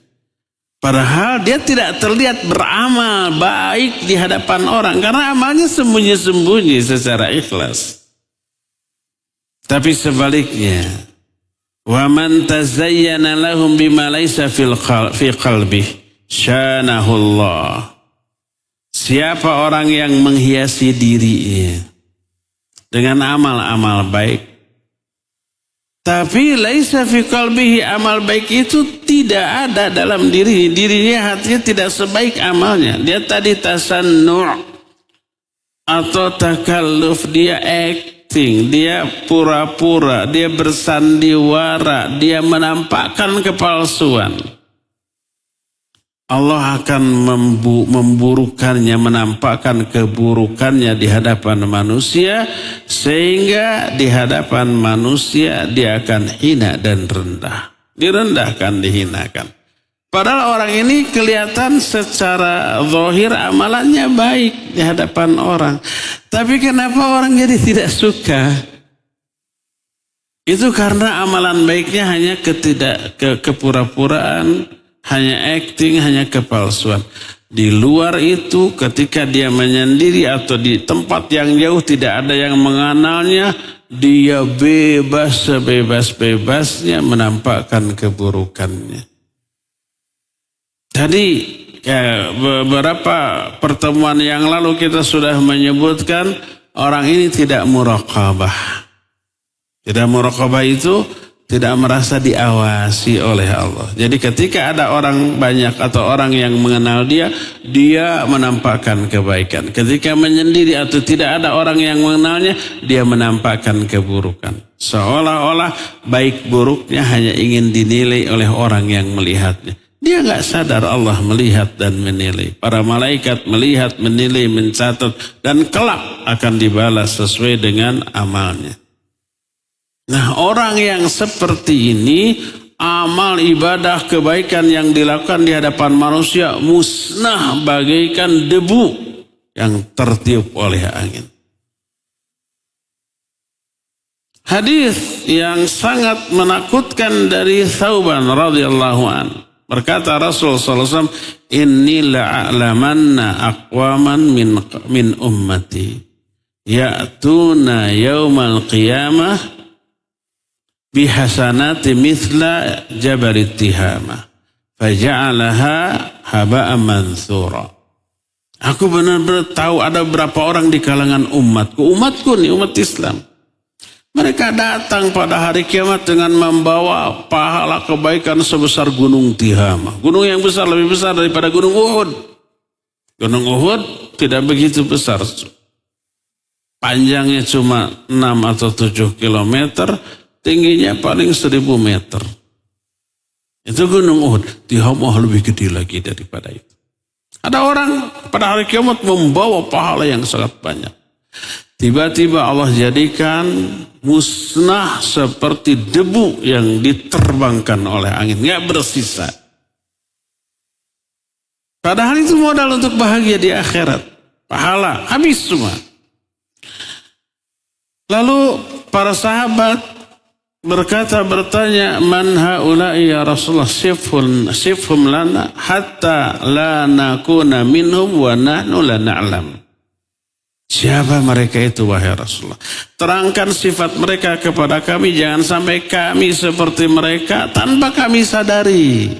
Padahal dia tidak terlihat beramal baik di hadapan orang, karena amalnya sembunyi-sembunyi secara ikhlas. Tapi sebaliknya, wa man tazayyana lahum bima laysa fi qalbihi syanahu Allah. Siapa orang yang menghiasi dirinya dengan amal-amal baik, tapi laisa fi qalbihi, amal baik itu tidak ada dalam dirinya, hatinya tidak sebaik amalnya. Dia tadi tasannu' atau takalluf, dia dia pura-pura, dia bersandiwara, dia menampakkan kepalsuan. Allah akan memburukannya, menampakkan keburukannya di hadapan manusia, sehingga di hadapan manusia dia akan hina dan rendah. Direndahkan, dihinakan. Padahal orang ini kelihatan secara zahir amalannya baik di hadapan orang. Tapi kenapa orang jadi tidak suka? Itu karena amalan baiknya hanya kepura-puraan, hanya acting, hanya kepalsuan. Di luar itu ketika dia menyendiri atau di tempat yang jauh tidak ada yang mengenalnya, dia bebas sebebas-bebasnya menampakkan keburukannya. Tadi beberapa pertemuan yang lalu kita sudah menyebutkan orang ini tidak muraqabah. Tidak muraqabah itu tidak merasa diawasi oleh Allah. Jadi ketika ada orang banyak atau orang yang mengenal dia, dia menampakkan kebaikan. Ketika menyendiri atau tidak ada orang yang mengenalnya, dia menampakkan keburukan. Seolah-olah baik buruknya hanya ingin dinilai oleh orang yang melihatnya. Dia nggak sadar Allah melihat dan menilai. Para malaikat melihat, menilai, mencatat, dan kelak akan dibalas sesuai dengan amalnya. Nah, orang yang seperti ini, amal ibadah kebaikan yang dilakukan di hadapan manusia musnah bagaikan debu yang tertiup oleh angin. Hadis yang sangat menakutkan dari Thauban radhiyallahu anhu. Berkata Rasul sallallahu alaihi wasallam, "Inni la'alamanna aqwaman min ummati ya'tuna yaumal qiyamah bihasanati mithla jabal tihama faja'alaha haba'an manthura. Aku benar-benar tahu ada berapa orang di kalangan umatku nih, umat Islam. Mereka datang pada hari kiamat dengan membawa pahala kebaikan sebesar gunung Tihama. Gunung yang besar, lebih besar daripada gunung Uhud. Gunung Uhud tidak begitu besar. Panjangnya cuma 6 atau 7 kilometer, tingginya paling 1000 meter. Itu gunung Uhud. Tihama lebih gede lagi daripada itu. Ada orang pada hari kiamat membawa pahala yang sangat banyak. Tiba-tiba Allah jadikan musnah seperti debu yang diterbangkan oleh angin. Nggak bersisa. Padahal itu modal untuk bahagia di akhirat. Pahala habis semua. Lalu para sahabat bertanya, man haula'i ya Rasulullah, sifhum lana hatta la nakuna minhum wa nahnu la na'lam. Siapa mereka itu wahai Rasulullah? Terangkan sifat mereka kepada kami, jangan sampai kami seperti mereka tanpa kami sadari.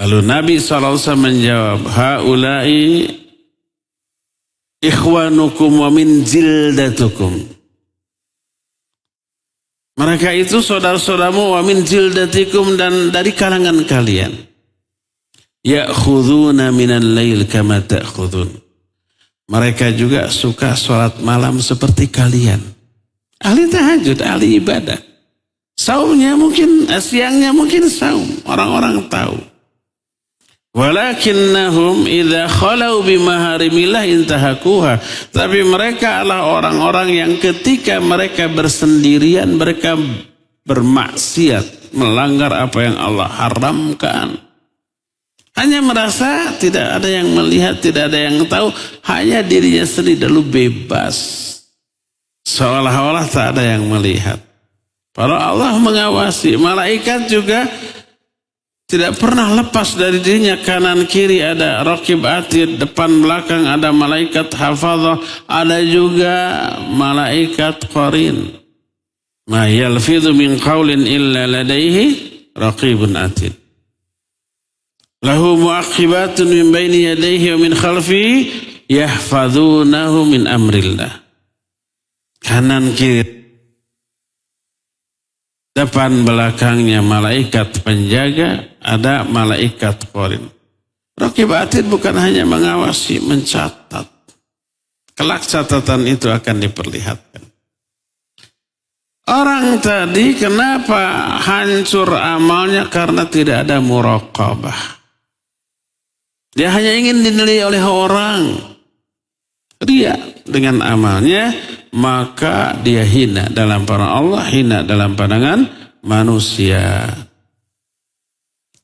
Lalu Nabi SAW menjawab, haula'i ikhwanukum wa min jildatukum. Mereka itu saudara-saudaramu wa min jildatikum, dan dari kalangan kalian. Ya'khuduna minal lail kama ta'khudun. Mereka juga suka sholat malam seperti kalian. Ahli tahajud, ahli ibadah. Saumnya mungkin, siangnya mungkin saum. Orang-orang tahu. Walakinnahum idza khalau bimaharimillah intahakuha. Tapi mereka adalah orang-orang yang ketika mereka bersendirian, mereka bermaksiat, melanggar apa yang Allah haramkan. Hanya merasa tidak ada yang melihat, tidak ada yang tahu, hanya dirinya sendiri lalu bebas. Seolah-olah tak ada yang melihat. Padahal Allah mengawasi. Malaikat juga tidak pernah lepas dari dirinya. Kanan kiri ada raqib atid, depan belakang ada malaikat hafazah, ada juga malaikat qarin. Ma yalfidhu min qawlin illa ladaihi raqibun atid. Lahu mu'aqibatun min baini yadayhi wa min khalfihi yahfazunahu min amrillah. Kanan kiri, depan belakangnya malaikat penjaga, ada malaikat qarin. Raqib atid bukan hanya mengawasi, mencatat. Kelak catatan itu akan diperlihatkan. Orang tadi kenapa hancur amalnya? Karena tidak ada muraqabah. Dia hanya ingin dinilai oleh orang. Ria dengan amalnya, maka dia hina dalam pandangan Allah, hina dalam pandangan manusia.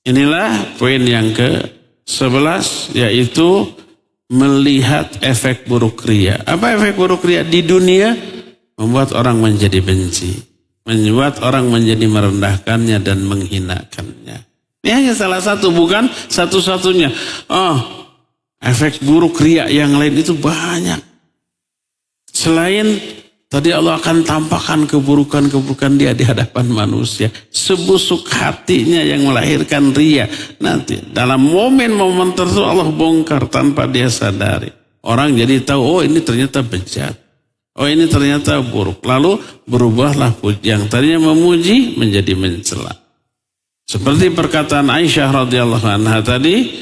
Inilah poin yang ke-11, yaitu melihat efek buruk ria. Apa efek buruk ria? Di dunia membuat orang menjadi benci, membuat orang menjadi merendahkannya dan menghinakannya. Ini hanya salah satu, bukan satu-satunya. Efek buruk ria yang lain itu banyak. Selain tadi Allah akan tampakkan keburukan-keburukan dia di hadapan manusia. Sebusuk hatinya yang melahirkan ria. Nanti dalam momen-momen tertentu Allah bongkar tanpa dia sadari. Orang jadi tahu, oh ini ternyata bejat. Oh ini ternyata buruk. Lalu berubahlah yang tadinya memuji menjadi mencela. Seperti perkataan Aisyah radhiyallahu anha tadi,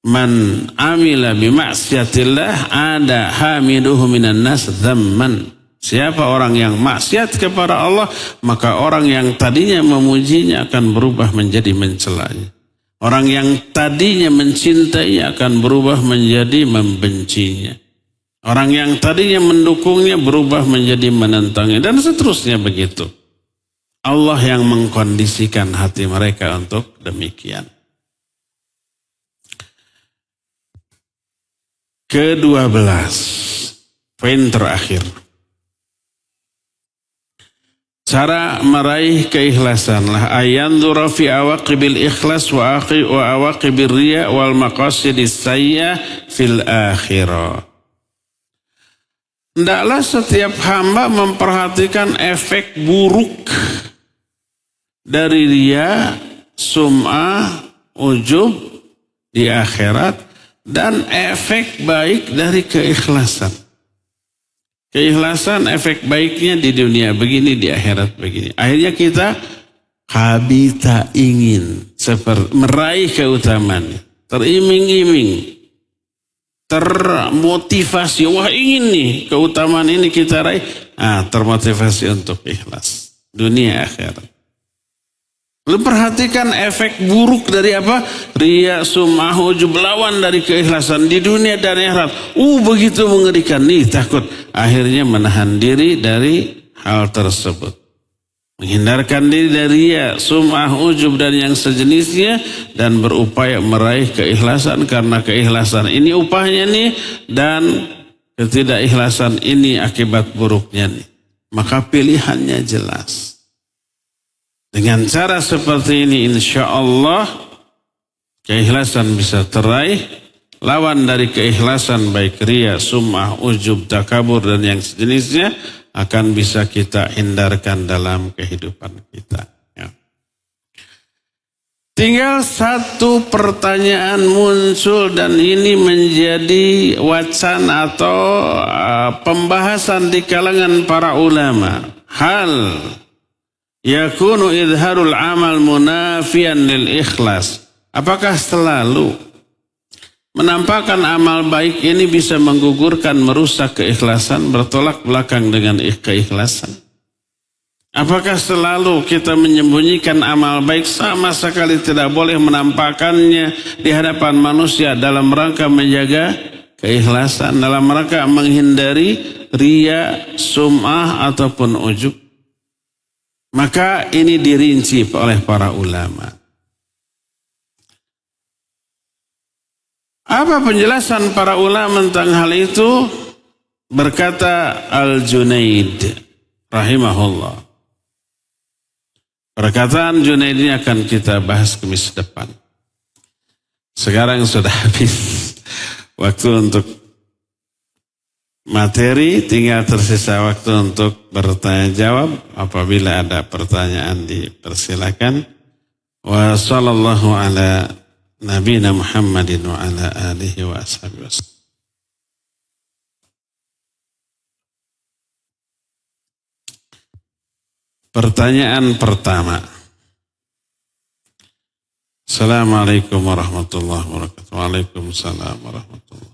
man amila bimaksiatillah ada hamiduhu minan nas dzamman. Siapa orang yang maksiat kepada Allah, maka orang yang tadinya memujinya akan berubah menjadi mencelanya. Orang yang tadinya mencintainya akan berubah menjadi membencinya. Orang yang tadinya mendukungnya berubah menjadi menentangnya, dan seterusnya begitu. Allah yang mengkondisikan hati mereka untuk demikian. Ke-12, poin terakhir. Cara meraih keikhlasanlah ayanzura fi awaqibil ikhlas wa awaqibir riya wal maqasidis sayya fil akhirah. Hendaklah setiap hamba memperhatikan efek buruk dari riya, sum'ah, ujub di akhirat dan efek baik dari keikhlasan. Keikhlasan efek baiknya di dunia begini, di akhirat begini. Akhirnya kita ingin meraih keutamaan, teriming-iming, termotivasi, wah ingin nih keutamaan ini kita raih, termotivasi untuk ikhlas dunia akhirat. Lalu perhatikan efek buruk dari apa? Riya, sum'ah, ujub, lawan dari keikhlasan di dunia dan akhirat. Begitu mengerikan nih, takut akhirnya menahan diri dari hal tersebut. Menghindarkan diri dari riya, sum'ah, ujub dan yang sejenisnya dan berupaya meraih keikhlasan karena keikhlasan ini upahnya nih dan ketidakikhlasan ini akibat buruknya nih. Maka pilihannya jelas. Dengan cara seperti ini insya Allah keikhlasan bisa teraih. Lawan dari keikhlasan baik riya, sum'ah, ujub, takabur dan yang sejenisnya akan bisa kita hindarkan dalam kehidupan kita. Ya. Tinggal satu pertanyaan muncul dan ini menjadi wacana atau pembahasan di kalangan para ulama. Hal yakunu idharul amal munafian lil ikhlas. Apakah selalu menampakkan amal baik ini bisa menggugurkan, merusak keikhlasan, bertolak belakang dengan keikhlasan? Apakah selalu kita menyembunyikan amal baik sama sekali tidak boleh menampakkannya di hadapan manusia dalam rangka menjaga keikhlasan, dalam rangka menghindari riya, sum'ah ataupun ujub? Maka ini dirinci oleh para ulama. Apa penjelasan para ulama tentang hal itu? Berkata Al-Junaid rahimahullah. Perkataan Junaid ini akan kita bahas Kamis depan. Sekarang sudah habis waktu untuk materi, tinggal tersisa waktu untuk bertanya jawab. Apabila ada pertanyaan dipersilakan. Wa sallallahu ala nabiyina Muhammadin wa ala alihi wa ashabihi wasallam. Pertanyaan pertama. Assalamualaikum warahmatullahi wabarakatuh. Waalaikumsalam warahmatullahi wabarakatuh.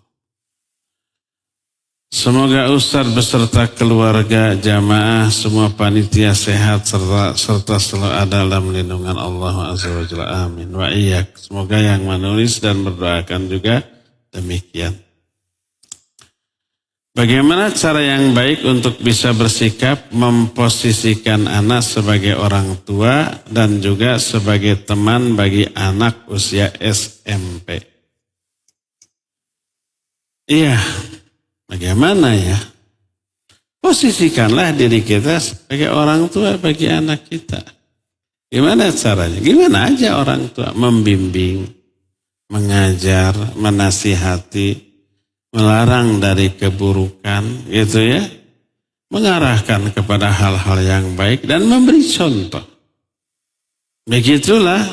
Semoga Ustaz beserta keluarga, jamaah, semua panitia sehat serta selalu ada dalam lindungan Allah Azza wa Jalla. Amin. Wa iyyak. Semoga yang menulis dan berdoakan juga demikian. Bagaimana cara yang baik untuk bisa bersikap memposisikan anak sebagai orang tua dan juga sebagai teman bagi anak usia SMP? Iya. Bagaimana ya? Posisikanlah diri kita sebagai orang tua bagi anak kita. Gimana caranya? Gimana aja orang tua membimbing, mengajar, menasihati, melarang dari keburukan, gitu ya. Mengarahkan kepada hal-hal yang baik dan memberi contoh. Begitulah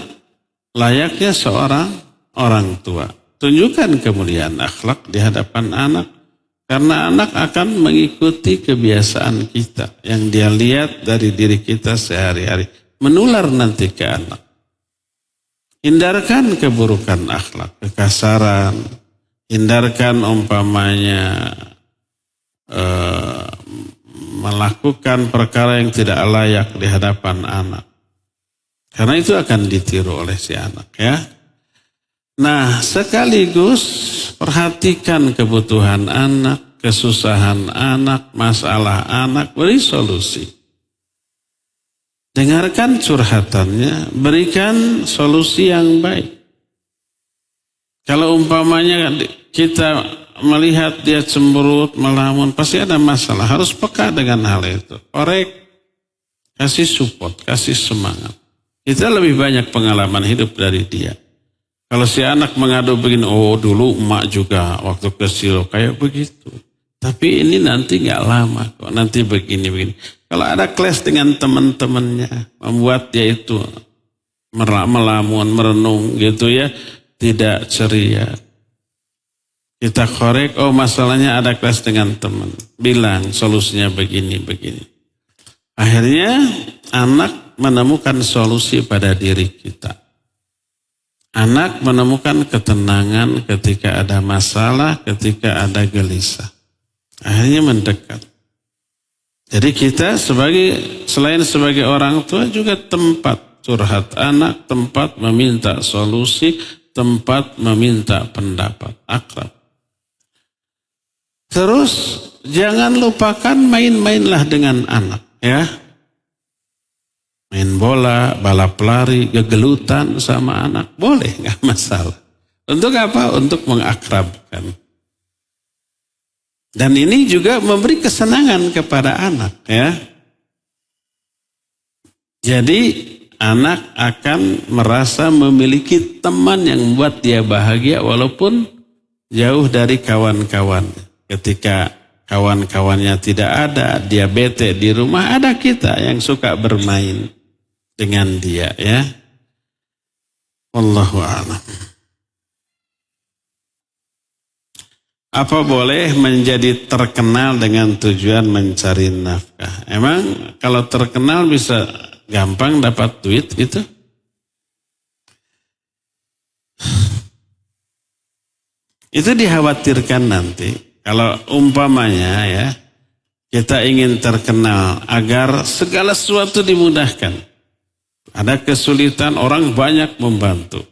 layaknya seorang orang tua. Tunjukkan kemuliaan akhlak di hadapan anak. Karena anak akan mengikuti kebiasaan kita yang dia lihat dari diri kita sehari-hari. Menular nanti ke anak. Hindarkan keburukan akhlak, kekasaran. Hindarkan umpamanya melakukan perkara yang tidak layak di hadapan anak. Karena itu akan ditiru oleh si anak ya. Nah, sekaligus perhatikan kebutuhan anak, kesusahan anak, masalah anak, beri solusi. Dengarkan curhatannya, berikan solusi yang baik. Kalau umpamanya kita melihat dia cemberut, melamun, pasti ada masalah. Harus peka dengan hal itu. Korek, kasih support, kasih semangat. Kita lebih banyak pengalaman hidup dari dia. Kalau si anak mengadu begini, oh dulu emak juga waktu kecil kayak begitu. Tapi ini nanti nggak lama kok, nanti begini. Kalau ada clash dengan teman-temannya, membuat dia itu melamun, merenung gitu ya, tidak ceria. Kita korek, oh masalahnya ada clash dengan teman. Bilang solusinya begini. Akhirnya anak menemukan solusi pada diri kita. Anak menemukan ketenangan ketika ada masalah, ketika ada gelisah. Akhirnya mendekat. Jadi kita selain sebagai orang tua juga tempat curhat anak, tempat meminta solusi, tempat meminta pendapat, akrab. Terus jangan lupakan main-mainlah dengan anak ya. Main bola, balap lari, gegelutan sama anak boleh, nggak masalah. Untuk apa? Untuk mengakrabkan. Dan ini juga memberi kesenangan kepada anak ya. Jadi anak akan merasa memiliki teman yang membuat dia bahagia walaupun jauh dari kawan-kawan. Ketika kawan-kawannya tidak ada, dia bete di rumah, ada kita yang suka bermain dengan dia ya. Wallahu a'lam. Apa boleh menjadi terkenal dengan tujuan mencari nafkah? Emang kalau terkenal bisa gampang dapat duit gitu? Itu dikhawatirkan nanti. Kalau umpamanya ya, kita ingin terkenal agar segala sesuatu dimudahkan. Ada kesulitan, orang banyak membantu.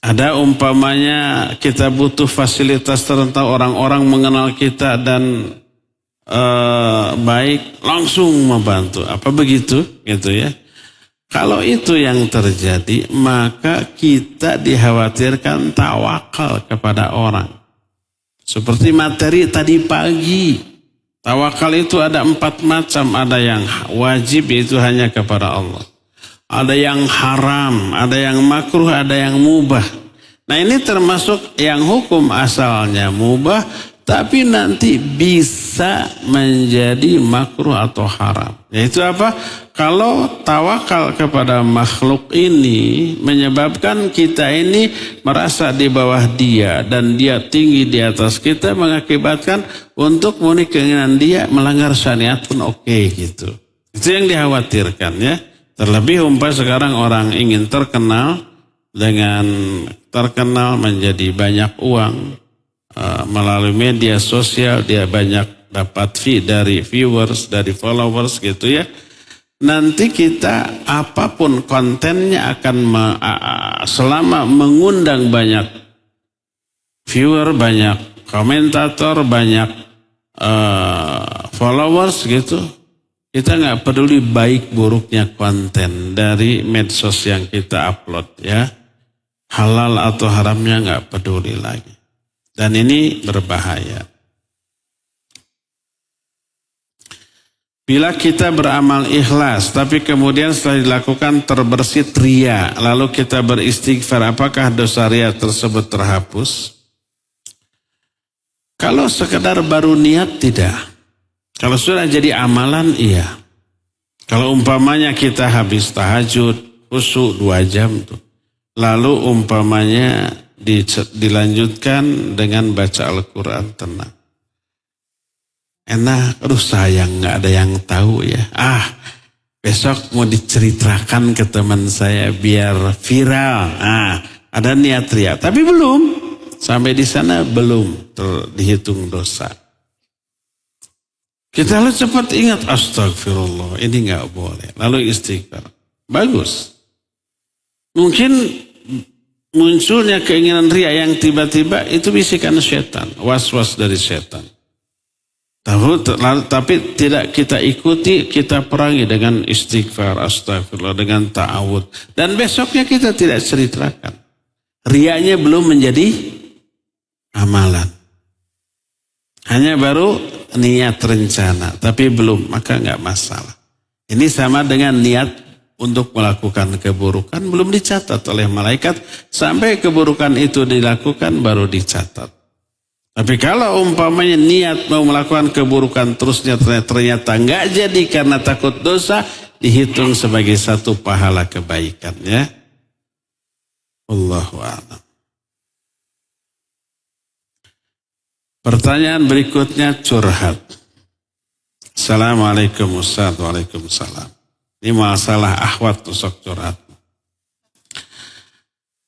Ada umpamanya kita butuh fasilitas tertentu, orang-orang mengenal kita dan baik, langsung membantu. Apa begitu? Gitu ya. Kalau itu yang terjadi, maka kita dikhawatirkan tawakal kepada orang. Seperti materi tadi pagi. Tawakal itu ada 4 macam. Ada yang wajib, yaitu hanya kepada Allah. Ada yang haram, ada yang makruh, ada yang mubah. Nah ini termasuk yang hukum asalnya mubah, tapi nanti bisa menjadi makruh atau haram. Yaitu apa? Kalau tawakal kepada makhluk ini menyebabkan kita ini merasa di bawah dia dan dia tinggi di atas kita, mengakibatkan untuk memenuhi keinginan dia melanggar syariat pun oke gitu. Itu yang dikhawatirkan ya. Terlebih sekarang orang ingin terkenal, dengan terkenal menjadi banyak uang melalui media sosial, dia banyak dapat fee dari viewers, dari followers gitu ya. Nanti kita apapun kontennya akan selama mengundang banyak viewer, banyak komentator, banyak followers gitu. Kita nggak peduli baik buruknya konten dari medsos yang kita upload ya. Halal atau haramnya nggak peduli lagi. Dan ini berbahaya. Bila kita beramal ikhlas, tapi kemudian setelah dilakukan terbersit ria, lalu kita beristighfar, apakah dosa ria tersebut terhapus? Kalau sekedar baru niat, tidak. Kalau sudah jadi amalan, iya. Kalau umpamanya kita habis tahajud, khusyuk 2 jam tuh. Lalu umpamanya dilanjutkan dengan baca Al-Quran tenang. Enak, aduh sayang gak ada yang tahu ya. Besok mau diceritakan ke teman saya biar viral. Ada niat ria, tapi belum. Sampai di sana belum dihitung dosa. Kita harus cepat ingat, astagfirullah, ini gak boleh. Lalu istighfar. Bagus. Mungkin munculnya keinginan ria yang tiba-tiba itu bisikan setan, was-was dari setan. Tapi tidak kita ikuti, kita perangi dengan istighfar, astagfirullah, dengan ta'awud. Dan besoknya kita tidak ceritakan. Rianya belum menjadi amalan. Hanya baru niat rencana, tapi belum, maka nggak masalah. Ini sama dengan niat untuk melakukan keburukan, belum dicatat oleh malaikat. Sampai keburukan itu dilakukan, baru dicatat. Tapi kalau umpamanya niat mau melakukan keburukan terusnya ternyata enggak jadi karena takut dosa, dihitung sebagai satu pahala kebaikan ya. Allahu a'lam. Pertanyaan berikutnya curhat. Assalamualaikum Ustaz. Waalaikumsalam. Ini masalah akhwat tusuk curhat.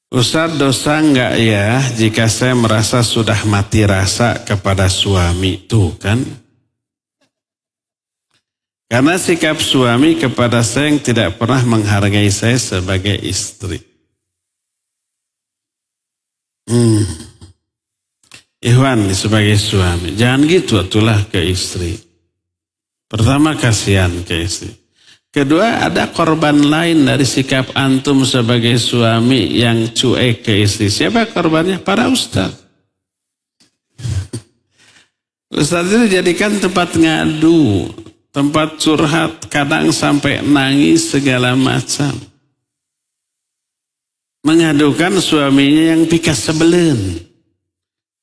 Ustaz, dosa enggak ya jika saya merasa sudah mati rasa kepada suami? Tuh kan. Karena sikap suami kepada saya yang tidak pernah menghargai saya sebagai istri. Ikhwan sebagai suami, jangan gitu atulah ke istri. Pertama kasihan ke istri. Kedua, ada korban lain dari sikap antum sebagai suami yang cuek ke istri. Siapa korbannya? Para ustaz. Ustaz itu jadikan tempat ngadu, tempat curhat, kadang sampai nangis segala macam. Mengadukan suaminya yang pikas sebelen.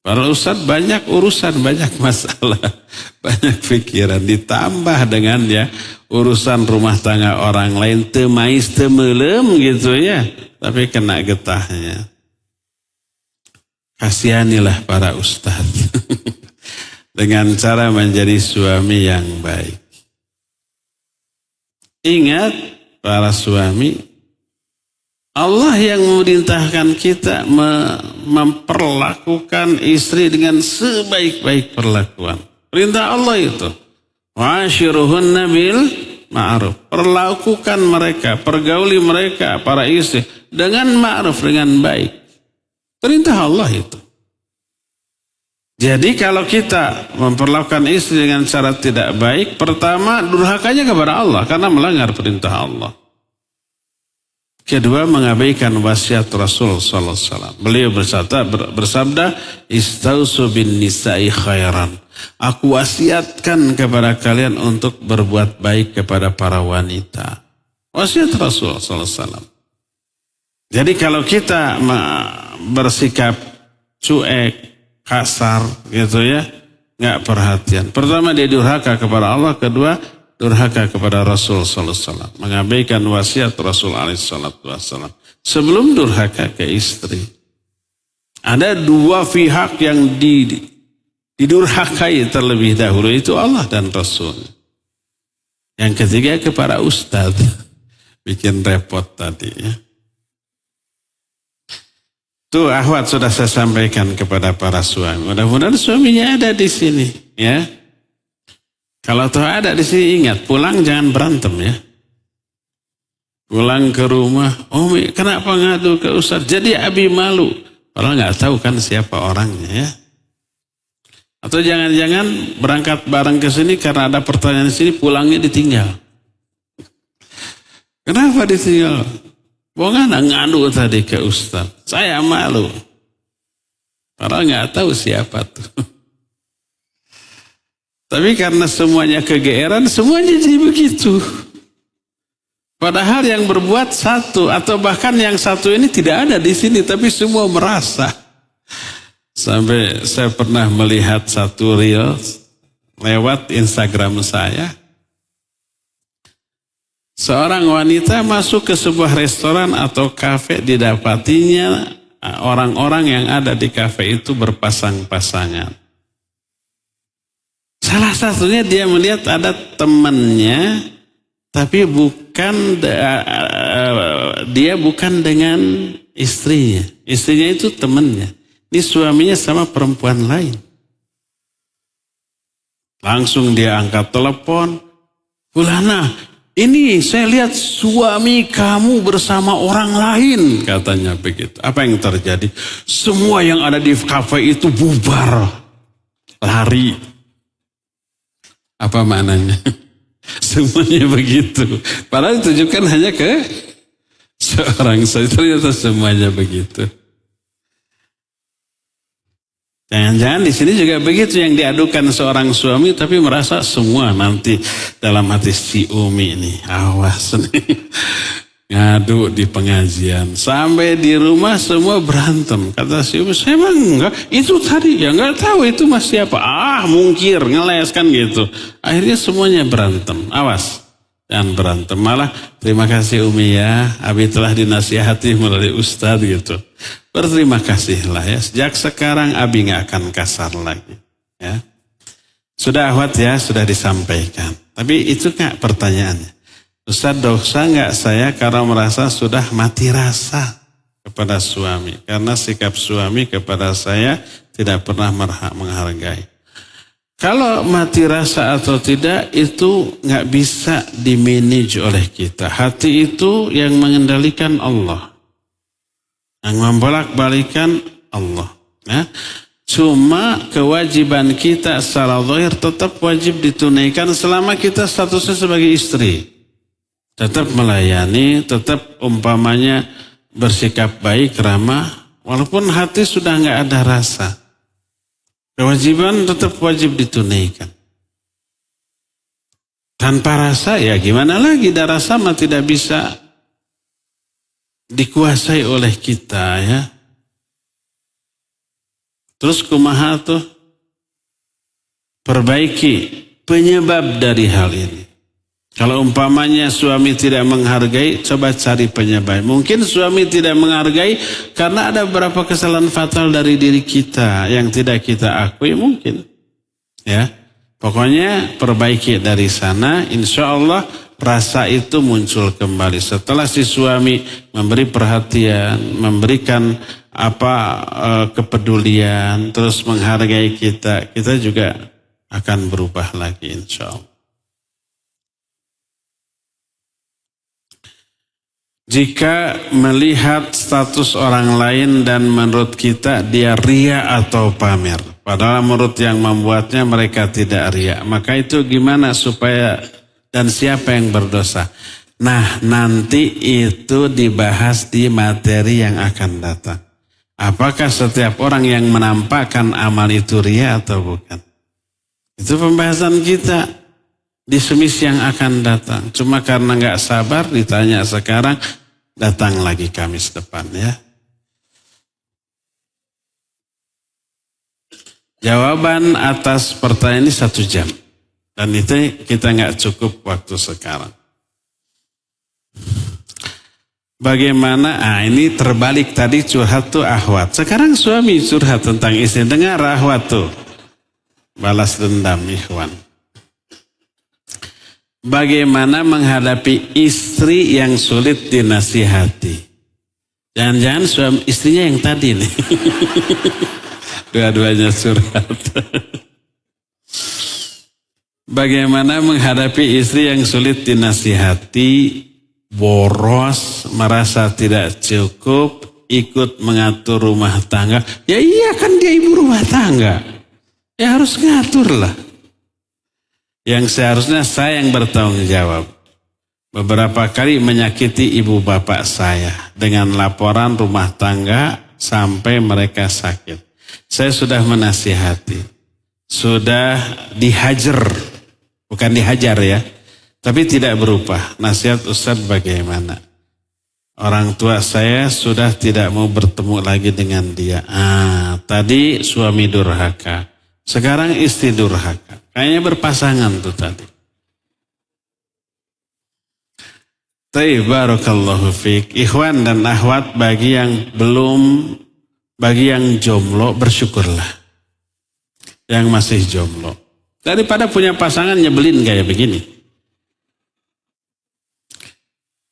Para ustaz banyak urusan, banyak masalah, banyak pikiran. Ditambah dengan ya urusan rumah tangga orang lain, temais temelem gitu ya. Tapi kena getahnya. Kasihanilah para ustaz. Dengan cara menjadi suami yang baik. Ingat para suami, Allah yang memerintahkan kita memperlakukan istri dengan sebaik-baik perlakuan. Perintah Allah itu. Wa'ashiruhunna bil ma'ruf. Perlakukan mereka, pergauli mereka, para istri dengan ma'ruf, dengan baik. Perintah Allah itu. Jadi kalau kita memperlakukan istri dengan cara tidak baik, pertama durhakanya kepada Allah karena melanggar perintah Allah. Kedua, mengabaikan wasiat Rasul sallallahu alaihi wasallam. Beliau bersabda, "Istausu bin nisa'i khairan." Aku wasiatkan kepada kalian untuk berbuat baik kepada para wanita. Wasiat Rasul sallallahu alaihi wasallam. Jadi kalau kita bersikap cuek, kasar gitu ya, enggak perhatian. Pertama dia durhaka kepada Allah, kedua durhaka kepada Rasul sallallahu alaihi wasallam, mengabaikan wasiat Rasul alaihi wasallam. Sebelum durhaka ke istri, ada dua pihak yang didurhakai terlebih dahulu, itu Allah dan Rasul. Yang ketiga kepada ustaz, bikin repot tadi ya. Tuh akhwat sudah saya sampaikan kepada para suami. Mudah-mudahan suaminya ada di sini ya. Kalau tuh ada di sini ingat, pulang jangan berantem ya. Pulang ke rumah, kenapa ngadu ke ustaz? Jadi abi malu. Padahal nggak tahu kan siapa orangnya ya. Atau jangan-jangan berangkat bareng ke sini karena ada pertanyaan di sini, pulangnya ditinggal. Kenapa ditinggal? Bukan ngadu tadi ke ustaz. Saya malu. Padahal nggak tahu siapa tuh. Tapi karena semuanya kegeeran, semuanya jadi begitu. Padahal yang berbuat satu, atau bahkan yang satu ini tidak ada di sini, tapi semua merasa. Sampai saya pernah melihat satu reel lewat Instagram saya. Seorang wanita masuk ke sebuah restoran atau kafe, didapatinya orang-orang yang ada di kafe itu berpasang-pasangan. Salah satunya dia melihat ada temannya, tapi dia bukan dengan istrinya. Istrinya itu temannya. Ini suaminya sama perempuan lain. Langsung dia angkat telepon. Fulana, ini saya lihat suami kamu bersama orang lain. Katanya begitu. Apa yang terjadi? Semua yang ada di kafe itu bubar. Lari. Apa maknanya? Semuanya begitu. Padahal ditujukan hanya ke seorang saja. Ternyata semuanya begitu. Jangan-jangan di sini juga begitu, yang diadukan seorang suami tapi merasa semua nanti dalam hati si Umi ini. Awas nih. ngadu di pengajian. Sampai di rumah semua berantem. Kata si Umi, saya emang enggak. Itu tadi ya enggak tahu itu mas siapa. Mungkir, ngeles kan gitu. Akhirnya semuanya berantem. Awas, jangan berantem. Malah terima kasih Umi ya. Abi telah dinasihati melalui Ustadz gitu. Berterima kasihlah ya. Sejak sekarang Abi enggak akan kasar lagi. Ya. Sudah Ahwat ya, sudah disampaikan. Tapi itu enggak pertanyaannya. Ustaz, dosa enggak saya karena merasa sudah mati rasa kepada suami. Karena sikap suami kepada saya tidak pernah menghargai. Kalau mati rasa atau tidak itu enggak bisa dimanage oleh kita. Hati itu yang mengendalikan Allah. Yang membolak-balikan Allah. Ya. Cuma kewajiban kita secara zahir tetap wajib ditunaikan selama kita statusnya sebagai istri. Tetap melayani, tetap umpamanya bersikap baik, ramah, walaupun hati sudah enggak ada rasa. Kewajiban tetap wajib ditunaikan. Tanpa rasa ya gimana lagi, dah rasa mah tidak bisa dikuasai oleh kita ya. Terus kumaha tuh? Perbaiki penyebab dari hal ini. Kalau umpamanya suami tidak menghargai, coba cari penyebab. Mungkin suami tidak menghargai karena ada beberapa kesalahan fatal dari diri kita yang tidak kita akui mungkin. Ya, pokoknya perbaiki dari sana, insya Allah rasa itu muncul kembali. Setelah si suami memberi perhatian, memberikan kepedulian, terus menghargai kita, kita juga akan berubah lagi insya Allah. Jika melihat status orang lain dan menurut kita dia ria atau pamer, padahal menurut yang membuatnya mereka tidak ria, maka itu gimana supaya dan siapa yang berdosa? Nah, nanti itu dibahas di materi yang akan datang. Apakah setiap orang yang menampakkan amal itu ria atau bukan? Itu pembahasan kita di semis yang akan datang. Cuma karena nggak sabar ditanya sekarang, datang lagi Kamis depan ya. Jawaban atas pertanyaan ini 1 jam. Dan itu kita nggak cukup waktu sekarang. Bagaimana? Ini terbalik tadi curhat tuh Ahwat. Sekarang suami curhat tentang istri. Dengar Ahwat tuh. Balas dendam Ikhwan. Bagaimana menghadapi istri yang sulit dinasihati? Jangan-jangan suami istrinya yang tadi nih. Dua-duanya curhat. Bagaimana menghadapi istri yang sulit dinasihati, boros, merasa tidak cukup, ikut mengatur rumah tangga? Ya iya kan dia ibu rumah tangga. Ya harus ngatur lah. Yang seharusnya saya yang bertanggung jawab. Beberapa kali menyakiti ibu bapak saya dengan laporan rumah tangga sampai mereka sakit. Saya sudah menasihati, sudah dihajar, bukan dihajar ya, tapi tidak berubah. Nasihat Ustadz bagaimana? Orang tua saya sudah tidak mau bertemu lagi dengan dia. Tadi suami durhaka, sekarang istri durhaka. Kayaknya berpasangan tuh tadi. Barakallahu fiik. Ikhwan dan akhwat, bagi yang jomblo bersyukurlah. Yang masih jomblo. Daripada punya pasangan nyebelin kayak begini.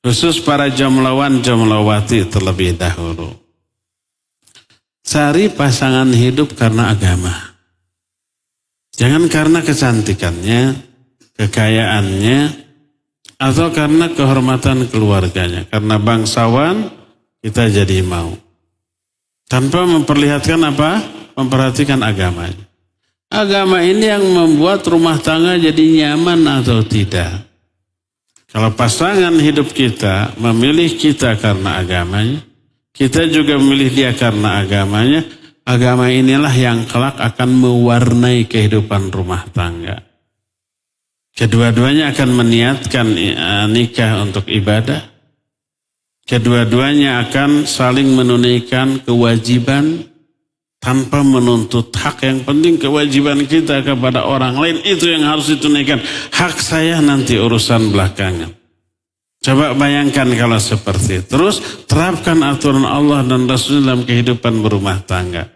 Khusus para jomblowan jomblowati terlebih dahulu. Cari pasangan hidup karena agama. Jangan karena kecantikannya, kekayaannya, atau karena kehormatan keluarganya. Karena bangsawan kita jadi mau. Tanpa memperlihatkan apa? Memperhatikan agamanya. Agama ini yang membuat rumah tangga jadi nyaman atau tidak. Kalau pasangan hidup kita memilih kita karena agamanya, kita juga memilih dia karena agamanya, agama inilah yang kelak akan mewarnai kehidupan rumah tangga. Kedua-duanya akan meniatkan nikah untuk ibadah. Kedua-duanya akan saling menunaikan kewajiban tanpa menuntut hak. Yang penting kewajiban kita kepada orang lain itu yang harus ditunaikan. Hak saya nanti urusan belakangan. Coba bayangkan kalau seperti itu. Terus terapkan aturan Allah dan Rasulnya dalam kehidupan berumah tangga.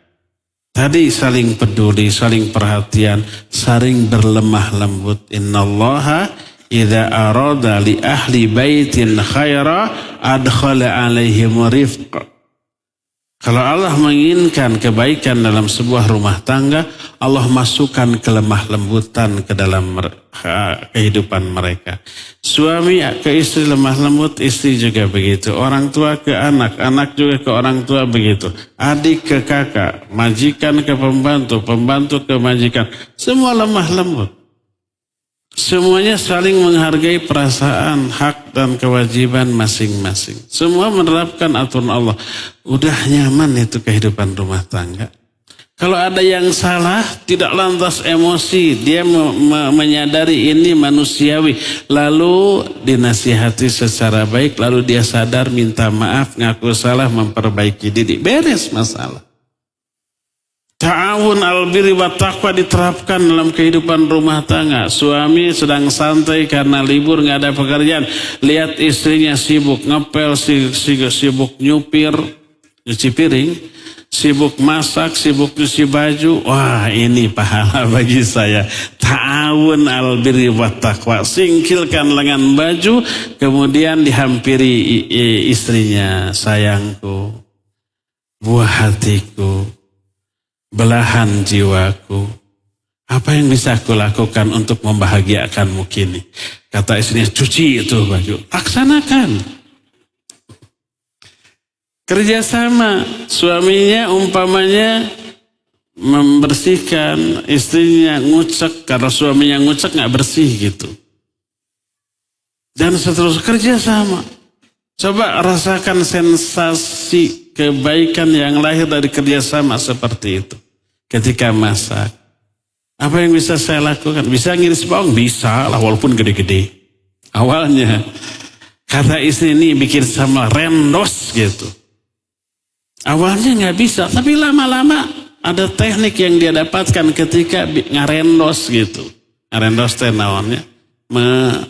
Tadi saling peduli, saling perhatian, saling berlemah lembut. Innallaha idza arada li ahli baitin khaira adkhala alaihim rifqa. Kalau Allah menginginkan kebaikan dalam sebuah rumah tangga, Allah masukkan kelemah lembutan ke dalam kehidupan mereka. Suami ke istri lemah lembut, istri juga begitu. Orang tua ke anak, anak juga ke orang tua begitu. Adik ke kakak, majikan ke pembantu, pembantu ke majikan. Semua lemah lembut. Semuanya saling menghargai perasaan, hak dan kewajiban masing-masing. Semua menerapkan aturan Allah. Udah nyaman itu kehidupan rumah tangga. Kalau ada yang salah, tidak lantas emosi. Dia menyadari ini manusiawi. Lalu dinasihati secara baik. Lalu dia sadar, minta maaf, ngaku salah, memperbaiki diri. Beres masalah. Ta'awun al-birri wa taqwa diterapkan dalam kehidupan rumah tangga. Suami sedang santai karena libur nggak ada pekerjaan. Lihat istrinya sibuk ngepel, sibuk nyupir, nyuci piring, sibuk masak, sibuk nyuci baju. Wah, ini pahala bagi saya. Ta'awun al-birri wa taqwa. Singkilkan lengan baju, kemudian dihampiri istrinya. Sayangku, buah hatiku, belahan jiwaku, apa yang bisa aku lakukan untuk membahagiakanmu kini? Kata istrinya, cuci itu baju. Laksanakan. Kerjasama. Suaminya umpamanya membersihkan, istrinya ngucek. Karena suaminya ngucek gak bersih gitu. Dan seterusnya kerjasama. Coba rasakan sensasi kebaikan yang lahir dari kerjasama seperti itu. Ketika masak, apa yang bisa saya lakukan? Bisa ngiris bawang? Bisa lah, walaupun gede-gede. Awalnya, kata istri ini bikin sama rendos gitu. Awalnya nggak bisa, tapi lama-lama ada teknik yang dia dapatkan ketika ngarendos gitu. Ngarendos teh naonnya?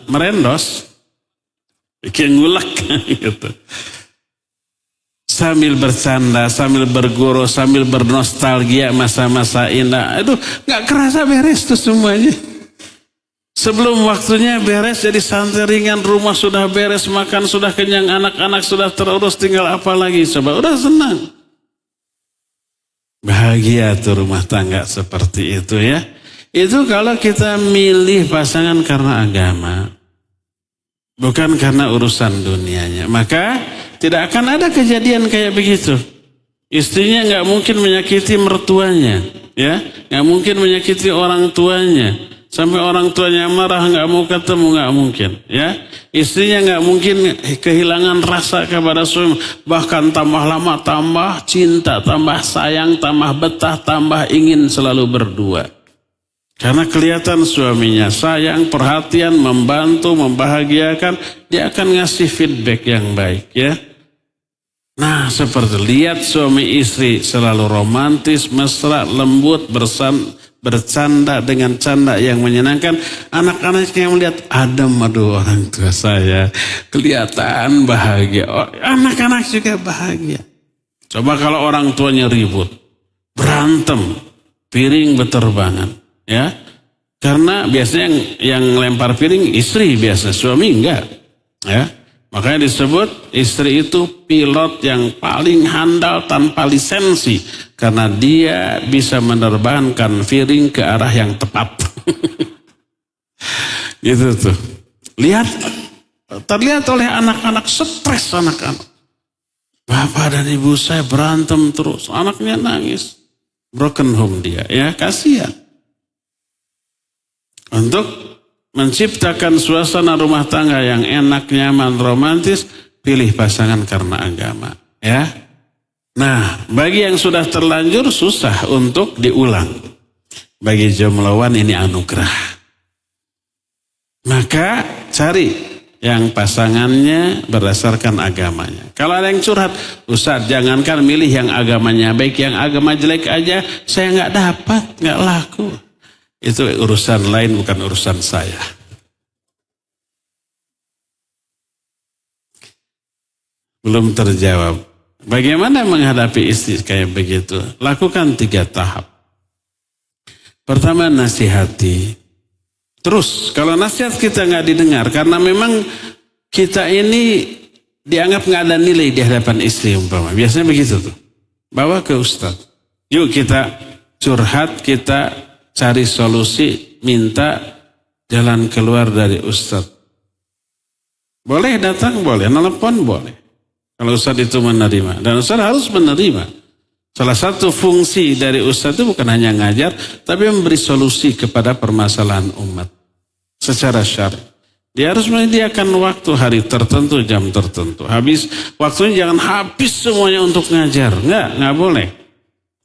Merendos, bikin ngulek gitu. Sambil bercanda, sambil berguru, sambil bernostalgia masa-masa indah. Aduh, gak kerasa beres tuh semuanya. Sebelum waktunya beres, jadi santai ringan, rumah sudah beres, makan sudah kenyang, anak-anak sudah terurus, tinggal apa lagi? Coba, udah senang. Bahagia tuh rumah tangga seperti itu ya. Itu kalau kita milih pasangan karena agama. Bukan karena urusan dunianya. Maka tidak akan ada kejadian kayak begitu. Istrinya nggak mungkin menyakiti mertuanya, ya, nggak mungkin menyakiti orang tuanya. Sampai orang tuanya marah nggak mau ketemu, nggak mungkin, ya. Istrinya nggak mungkin kehilangan rasa kepada suami. Bahkan tambah lama tambah cinta, tambah sayang, tambah betah, tambah ingin selalu berdua. Karena kelihatan suaminya sayang, perhatian, membantu, membahagiakan, dia akan ngasih feedback yang baik ya. Nah seperti lihat suami istri selalu romantis, mesra, lembut, bercanda dengan canda yang menyenangkan. Anak-anaknya yang melihat, adem, aduh orang tua saya kelihatan bahagia. Oh, anak-anak juga bahagia. Coba kalau orang tuanya ribut, berantem, piring beterbangan. Ya, karena biasanya yang lempar piring istri biasa, suami enggak. Ya, makanya disebut istri itu pilot yang paling handal tanpa lisensi, karena dia bisa menerbangkan piring ke arah yang tepat. Gitu tuh. Terlihat oleh anak-anak, stres anak-anak. Bapak dan ibu saya berantem terus, anaknya nangis, broken home dia, ya kasihan. Untuk menciptakan suasana rumah tangga yang enak, nyaman, romantis, pilih pasangan karena agama. Ya. Nah, bagi yang sudah terlanjur susah untuk diulang. Bagi jombloan ini anugerah. Maka cari yang pasangannya berdasarkan agamanya. Kalau ada yang curhat, Ustaz jangankan milih yang agamanya baik, yang agama jelek aja saya nggak dapat, nggak laku. Itu urusan lain, bukan urusan saya. Belum terjawab. Bagaimana menghadapi istri kayak begitu? Lakukan 3 tahap. Pertama, nasihati. Terus, kalau nasihat kita nggak didengar, karena memang kita ini dianggap nggak ada nilai di hadapan istri umpama. Biasanya begitu tuh. Bawa ke Ustadz. Yuk kita curhat, kita cari solusi, minta jalan keluar dari Ustadz. Boleh datang, boleh. Nelpon, boleh. Kalau Ustadz itu menerima. Dan Ustadz harus menerima. Salah satu fungsi dari Ustadz itu bukan hanya ngajar, tapi memberi solusi kepada permasalahan umat. Secara syar'i. Dia harus menyediakan waktu, hari tertentu, jam tertentu. Habis, waktunya jangan habis semuanya untuk ngajar. Enggak boleh.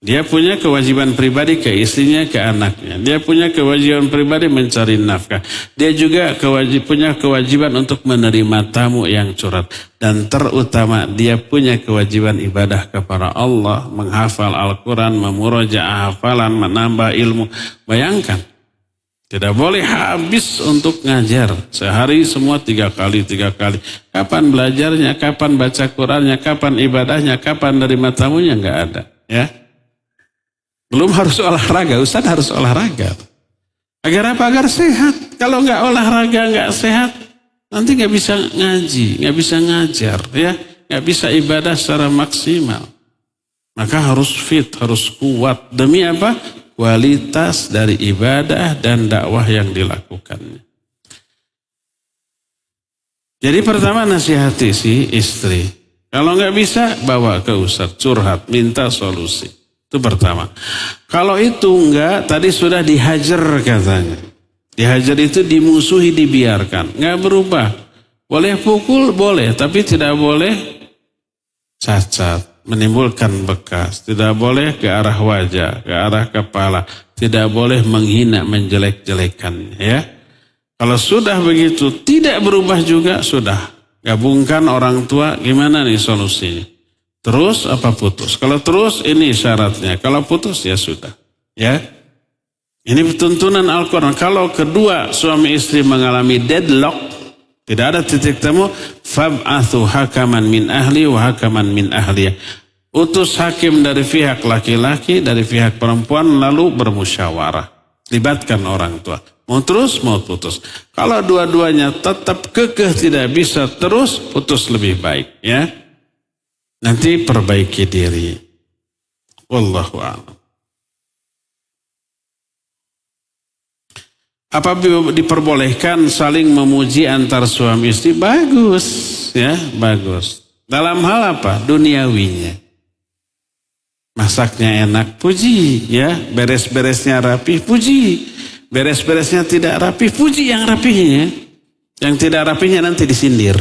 Dia punya kewajiban pribadi ke istrinya, ke anaknya. Dia punya kewajiban pribadi mencari nafkah. Dia juga punya kewajiban untuk menerima tamu yang curhat. Dan terutama dia punya kewajiban ibadah kepada Allah. Menghafal Al-Quran, memurojaah hafalan, menambah ilmu. Bayangkan. Tidak boleh habis untuk ngajar. Sehari semua 3 kali. Kapan belajarnya, kapan baca Qurannya, kapan ibadahnya, kapan nerima tamunya, nggak ada. Ya. Belum harus olahraga, Ustaz harus olahraga. Agar apa? Agar sehat. Kalau nggak olahraga, nggak sehat, nanti nggak bisa ngaji, nggak bisa ngajar, ya, nggak bisa ibadah secara maksimal. Maka harus fit, harus kuat. Demi apa? Kualitas dari ibadah dan dakwah yang dilakukannya. Jadi pertama nasihati si istri. Kalau nggak bisa, bawa ke Ustaz, curhat, minta solusi. Itu pertama. Kalau itu enggak, tadi sudah dihajar katanya. Dihajar itu dimusuhi, dibiarkan. Enggak berubah. Boleh pukul, boleh. Tapi tidak boleh cacat, menimbulkan bekas. Tidak boleh ke arah wajah, ke arah kepala. Tidak boleh menghina, menjelek-jelekan. Ya. Kalau sudah begitu, tidak berubah juga, sudah. Gabungkan orang tua, gimana nih solusinya? Terus apa putus? Kalau terus ini syaratnya. Kalau putus ya sudah. Ya. Ini tuntunan Al-Quran. Kalau kedua suami istri mengalami deadlock, tidak ada titik temu, fab'athu hakaman min ahli wa hakaman min ahliyah. Utus hakim dari pihak laki-laki, dari pihak perempuan, lalu bermusyawarah. Libatkan orang tua. Mau terus, mau putus. Kalau dua-duanya tetap kekeh tidak bisa terus, putus lebih baik. Ya. Nanti perbaiki diri. Wallahu a'lam. Apabila diperbolehkan saling memuji antar suami istri, bagus, ya, bagus. Dalam hal apa? Duniawinya. Masaknya enak, puji, ya. Beres-beresnya rapi, puji. Beres-beresnya tidak rapi, puji yang rapinya. Yang tidak rapinya nanti disindir.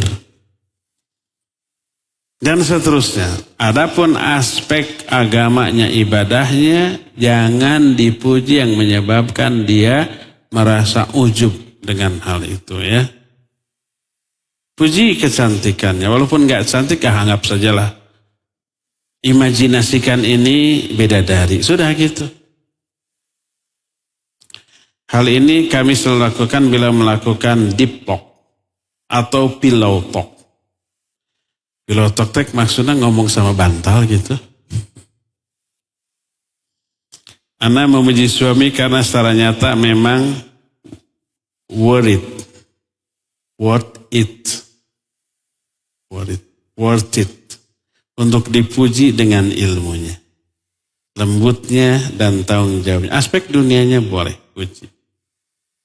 Dan seterusnya. Adapun aspek agamanya, ibadahnya, jangan dipuji yang menyebabkan dia merasa ujub dengan hal itu, ya. Puji kecantikannya, walaupun nggak cantik, anggap sajalah. Imajinasikan ini bidadari, sudah gitu. Hal ini kami selalu lakukan bila melakukan deep talk atau pillow talk. Pillow talk maksudnya ngomong sama bantal gitu. Ana memuji suami karena secara nyata memang worth it untuk dipuji dengan ilmunya, lembutnya dan tanggung jawabnya. Aspek dunianya boleh puji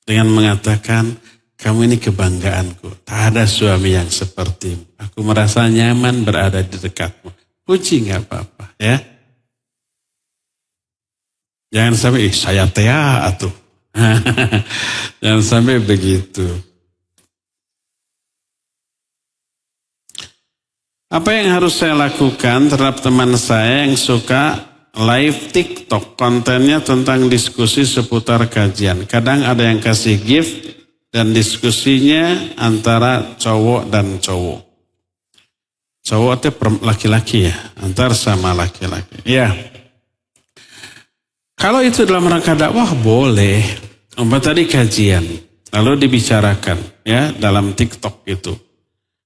dengan mengatakan, kamu ini kebanggaanku. Tak ada suami yang sepertimu. Aku merasa nyaman berada di dekatmu. Puji nggak apa-apa, ya. Jangan sampai saya tea atuh. Jangan sampai begitu. Apa yang harus saya lakukan terhadap teman saya yang suka live TikTok, kontennya tentang diskusi seputar kajian. Kadang ada yang kasih gift dan diskusinya antara cowok dan cowok. Cowok itu laki-laki ya, antar sama laki-laki. Ya, kalau itu dalam rangka dakwah boleh. Tadi kajian, lalu dibicarakan ya dalam TikTok itu.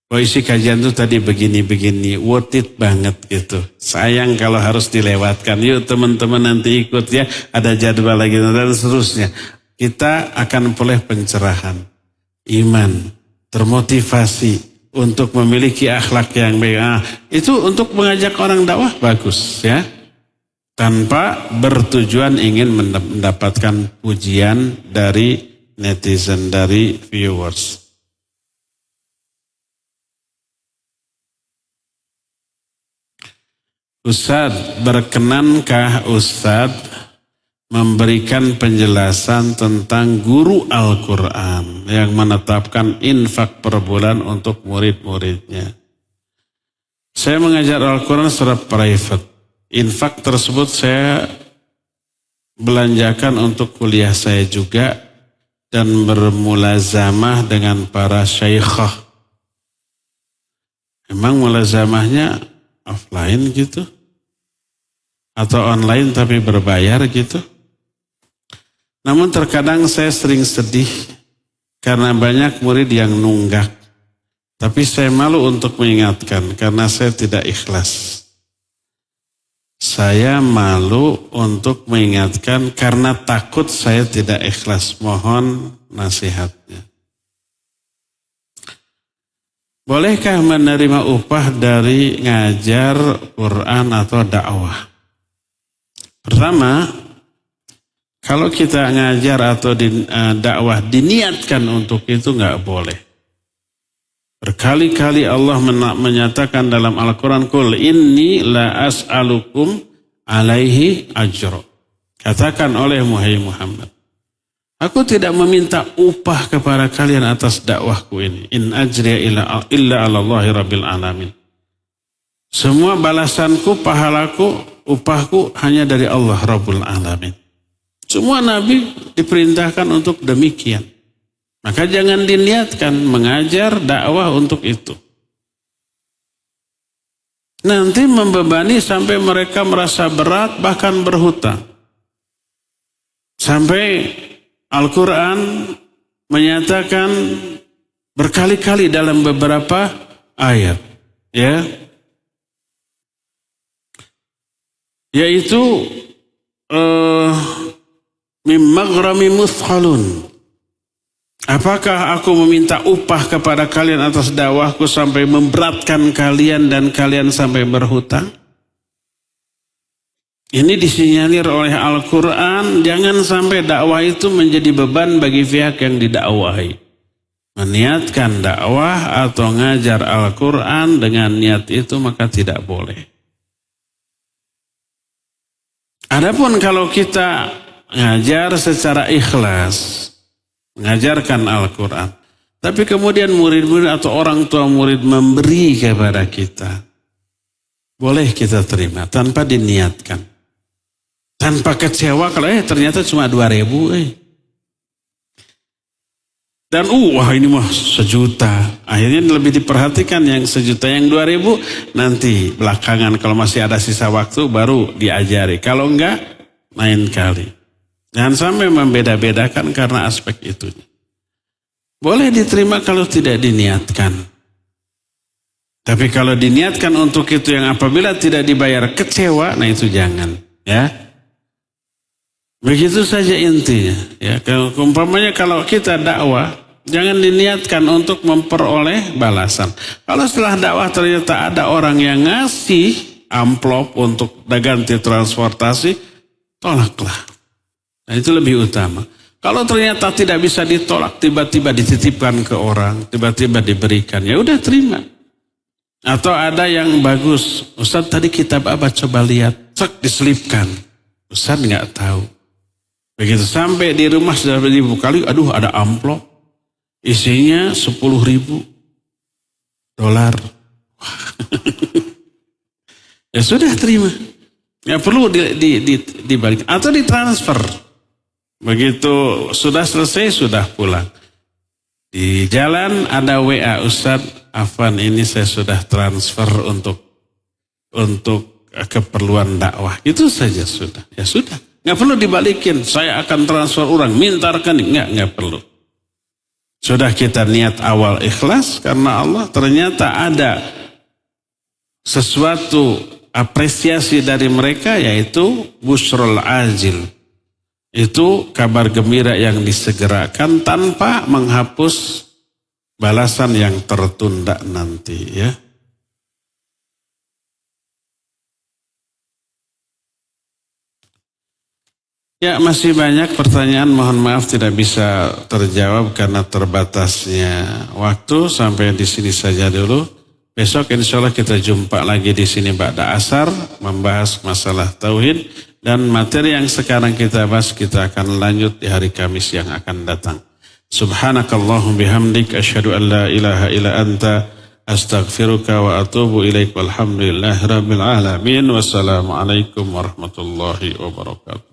Oh, isi kajian itu tadi begini-begini, worth it banget gitu. Sayang kalau harus dilewatkan. Yuk teman-teman nanti ikut ya, ada jadwal lagi dan seterusnya. Kita akan peroleh pencerahan, iman, termotivasi untuk memiliki akhlak yang baik. Itu untuk mengajak orang dakwah bagus ya. Tanpa bertujuan ingin mendapatkan pujian dari netizen, dari viewers. Ustadz, berkenankah Ustadz memberikan penjelasan tentang guru Al-Quran yang menetapkan infak per bulan untuk murid-muridnya? Saya mengajar Al-Quran secara private. Infak tersebut saya belanjakan untuk kuliah saya juga dan bermulazamah dengan para syaikhah. Emang mulazamahnya offline gitu? Atau online tapi berbayar gitu? Namun terkadang saya sering sedih karena banyak murid yang nunggak. Tapi saya malu untuk mengingatkan karena saya tidak ikhlas. Saya malu untuk mengingatkan karena takut saya tidak ikhlas. Mohon nasihatnya. Bolehkah menerima upah dari ngajar Quran atau dakwah? Pertama, kalau kita ngajar atau dakwah diniatkan untuk itu nggak boleh. Berkali-kali Allah menyatakan dalam Al-Quran, Qul inni la as'alukum alaihi ajro. Katakan oleh Muhammad, aku tidak meminta upah kepada kalian atas dakwahku ini. In ajriya illa ala Allahi rabbil alamin. Semua balasanku, pahalaku, upahku hanya dari Allah Rabbul Alamin. Semua nabi diperintahkan untuk demikian. Maka jangan diniatkan mengajar dakwah untuk itu. Nanti membebani sampai mereka merasa berat bahkan berhutang. Sampai Al-Quran menyatakan berkali-kali dalam beberapa ayat. Ya. Yaitu mim maghrami muthqalun. Apakah aku meminta upah kepada kalian atas dakwahku sampai memberatkan kalian dan kalian sampai berhutang? Ini disinyalir oleh Al-Quran, jangan sampai dakwah itu menjadi beban bagi pihak yang didakwahi. Meniatkan dakwah atau ngajar Al-Quran dengan niat itu maka tidak boleh. Adapun kalau kita ngajar secara ikhlas, mengajarkan Al-Quran, tapi kemudian murid-murid atau orang tua murid memberi kepada kita, boleh kita terima tanpa diniatkan, tanpa kecewa kalau ternyata cuma 2.000 dan wah ini mah 1 juta, akhirnya lebih diperhatikan yang 1 juta, yang 2.000 nanti belakangan kalau masih ada sisa waktu baru diajari, kalau enggak lain kali. Jangan sampai membeda-bedakan karena aspek itu. Boleh diterima kalau tidak diniatkan. Tapi kalau diniatkan untuk itu yang apabila tidak dibayar kecewa, nah itu jangan. Ya. Begitu saja intinya. Ya. Umpamanya kalau kita dakwah, jangan diniatkan untuk memperoleh balasan. Kalau setelah dakwah ternyata ada orang yang ngasih amplop untuk ganti transportasi, tolaklah. Nah, itu lebih utama. Kalau ternyata tidak bisa ditolak, tiba-tiba dititipkan ke orang, tiba-tiba diberikan, ya udah terima. Atau ada yang bagus, Ustadz tadi kitab apa coba lihat, cek diselipkan. Ustadz nggak tahu. Begitu sampai di rumah sudah dibuka, aduh ada amplop, isinya $10.000. Ya sudah terima. Ya perlu dibalik atau ditransfer. Begitu sudah selesai, sudah pulang. Di jalan ada WA, Ustaz, Afwan ini saya sudah transfer untuk keperluan dakwah. Itu saja sudah. Ya sudah. Nggak perlu dibalikin. Saya akan transfer orang, minta rekening. Nggak perlu. Sudah kita niat awal ikhlas karena Allah, ternyata ada sesuatu apresiasi dari mereka, yaitu busrul ajil. Itu kabar gembira yang disegerakan tanpa menghapus balasan yang tertunda nanti, ya. Ya, masih banyak pertanyaan, mohon maaf tidak bisa terjawab karena terbatasnya waktu. Sampai di sini saja dulu. Besok insya Allah kita jumpa lagi di sini ba'da asar, membahas masalah tauhid, dan materi yang sekarang kita bahas kita akan lanjut di hari Kamis yang akan datang. Subhanakallahum bihamdik asyhadu an la ilaha illa anta astaghfiruka wa atubu ilaik walhamdulillahi rabbil alamin. Wassalamualaikum warahmatullahi wabarakatuh.